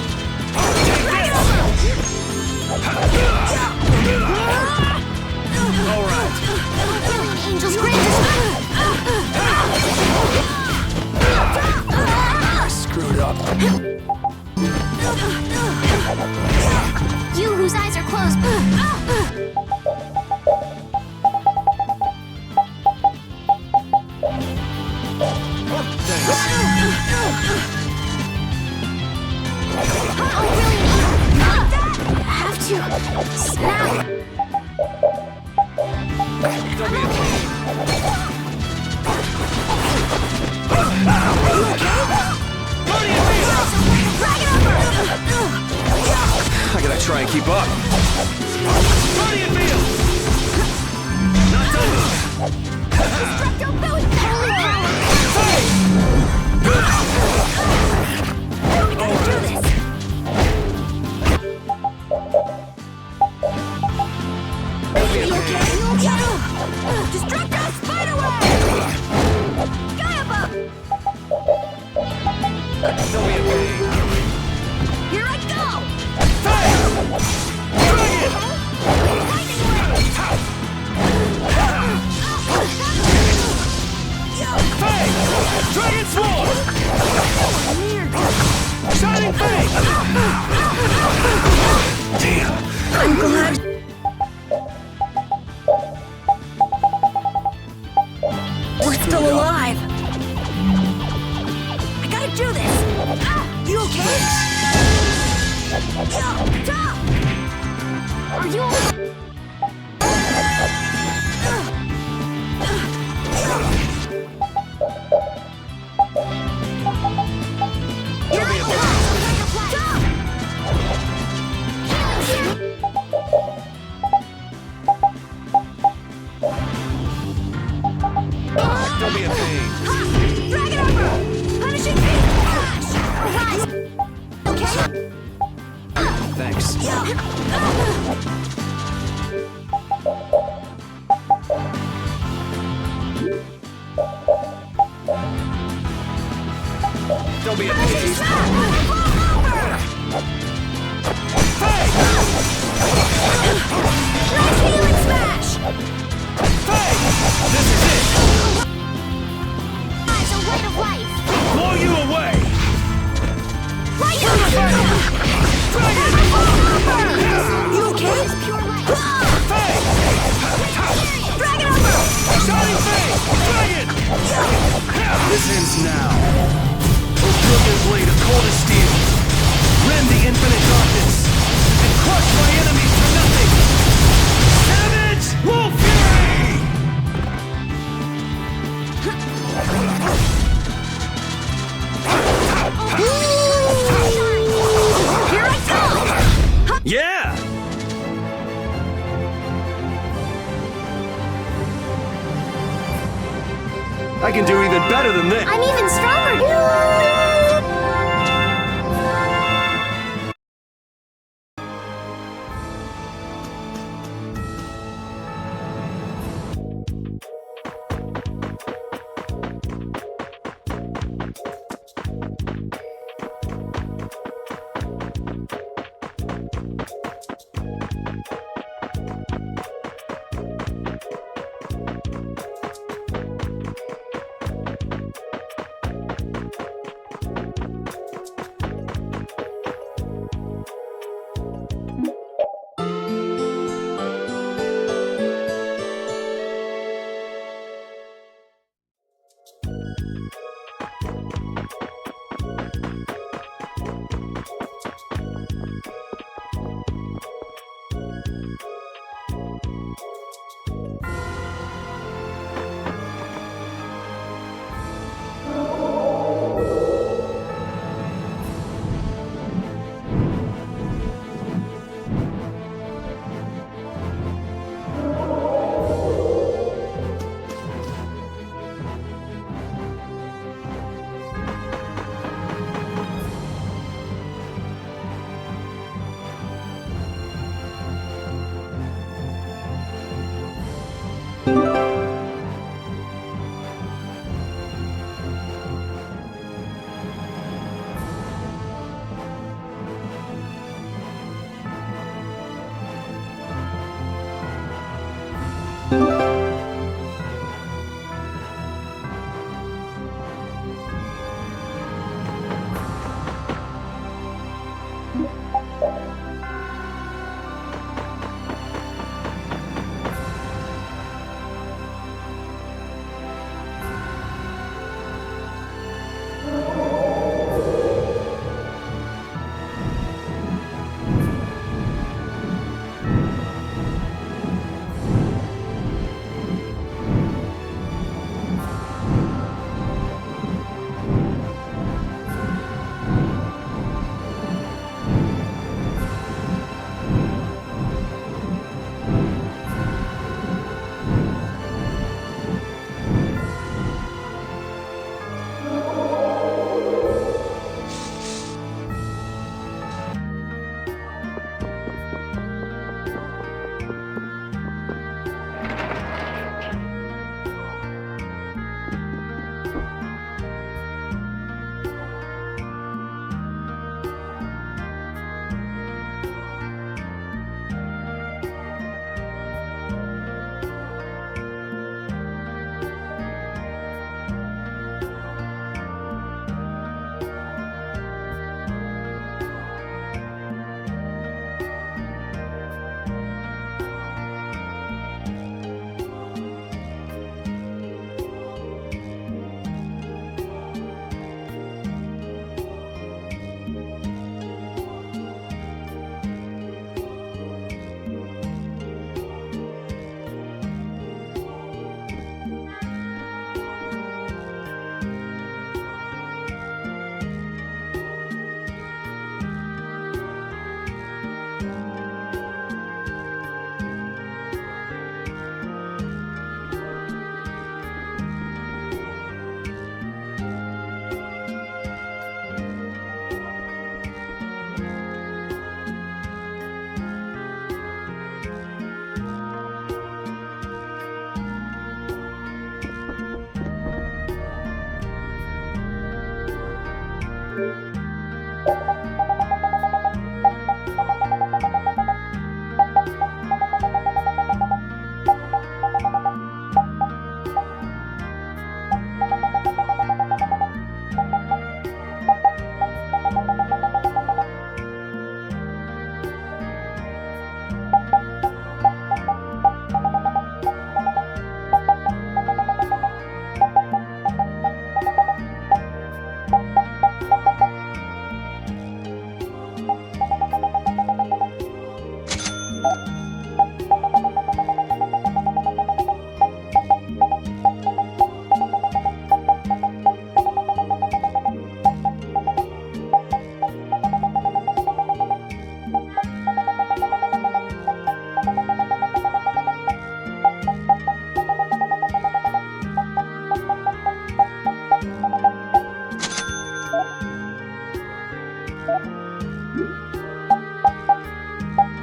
All right. Brilliant angels, grant us... I screwed up. You whose eyes are closed... Oh, brilliant! Have to... snap... Don't be a pain. Guardian field! I gotta try and keep up. Guardian field! Not done. Destructo Billy! Holy power! We gotta do this! You okay? Destructo Spiderweb! Gaiaba! Don't be a pain. Here I go! Fire! Dragon! Lightning wave! Fang! Dragon Swarm! Thanks. Don't be a pig. Nice healing smash! This is it! It's a weight of life. Blow you away! Right you okay? Pure life. Dragon over! Shining Fang! Dragon! This ends now. O brilliant blade of coldest steel! Rend the infinite darkness! And crush my enemies to nothing! Savage Wolf Fury! Here I come! Yeah! I can do even better than this. I'm even stronger.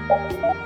you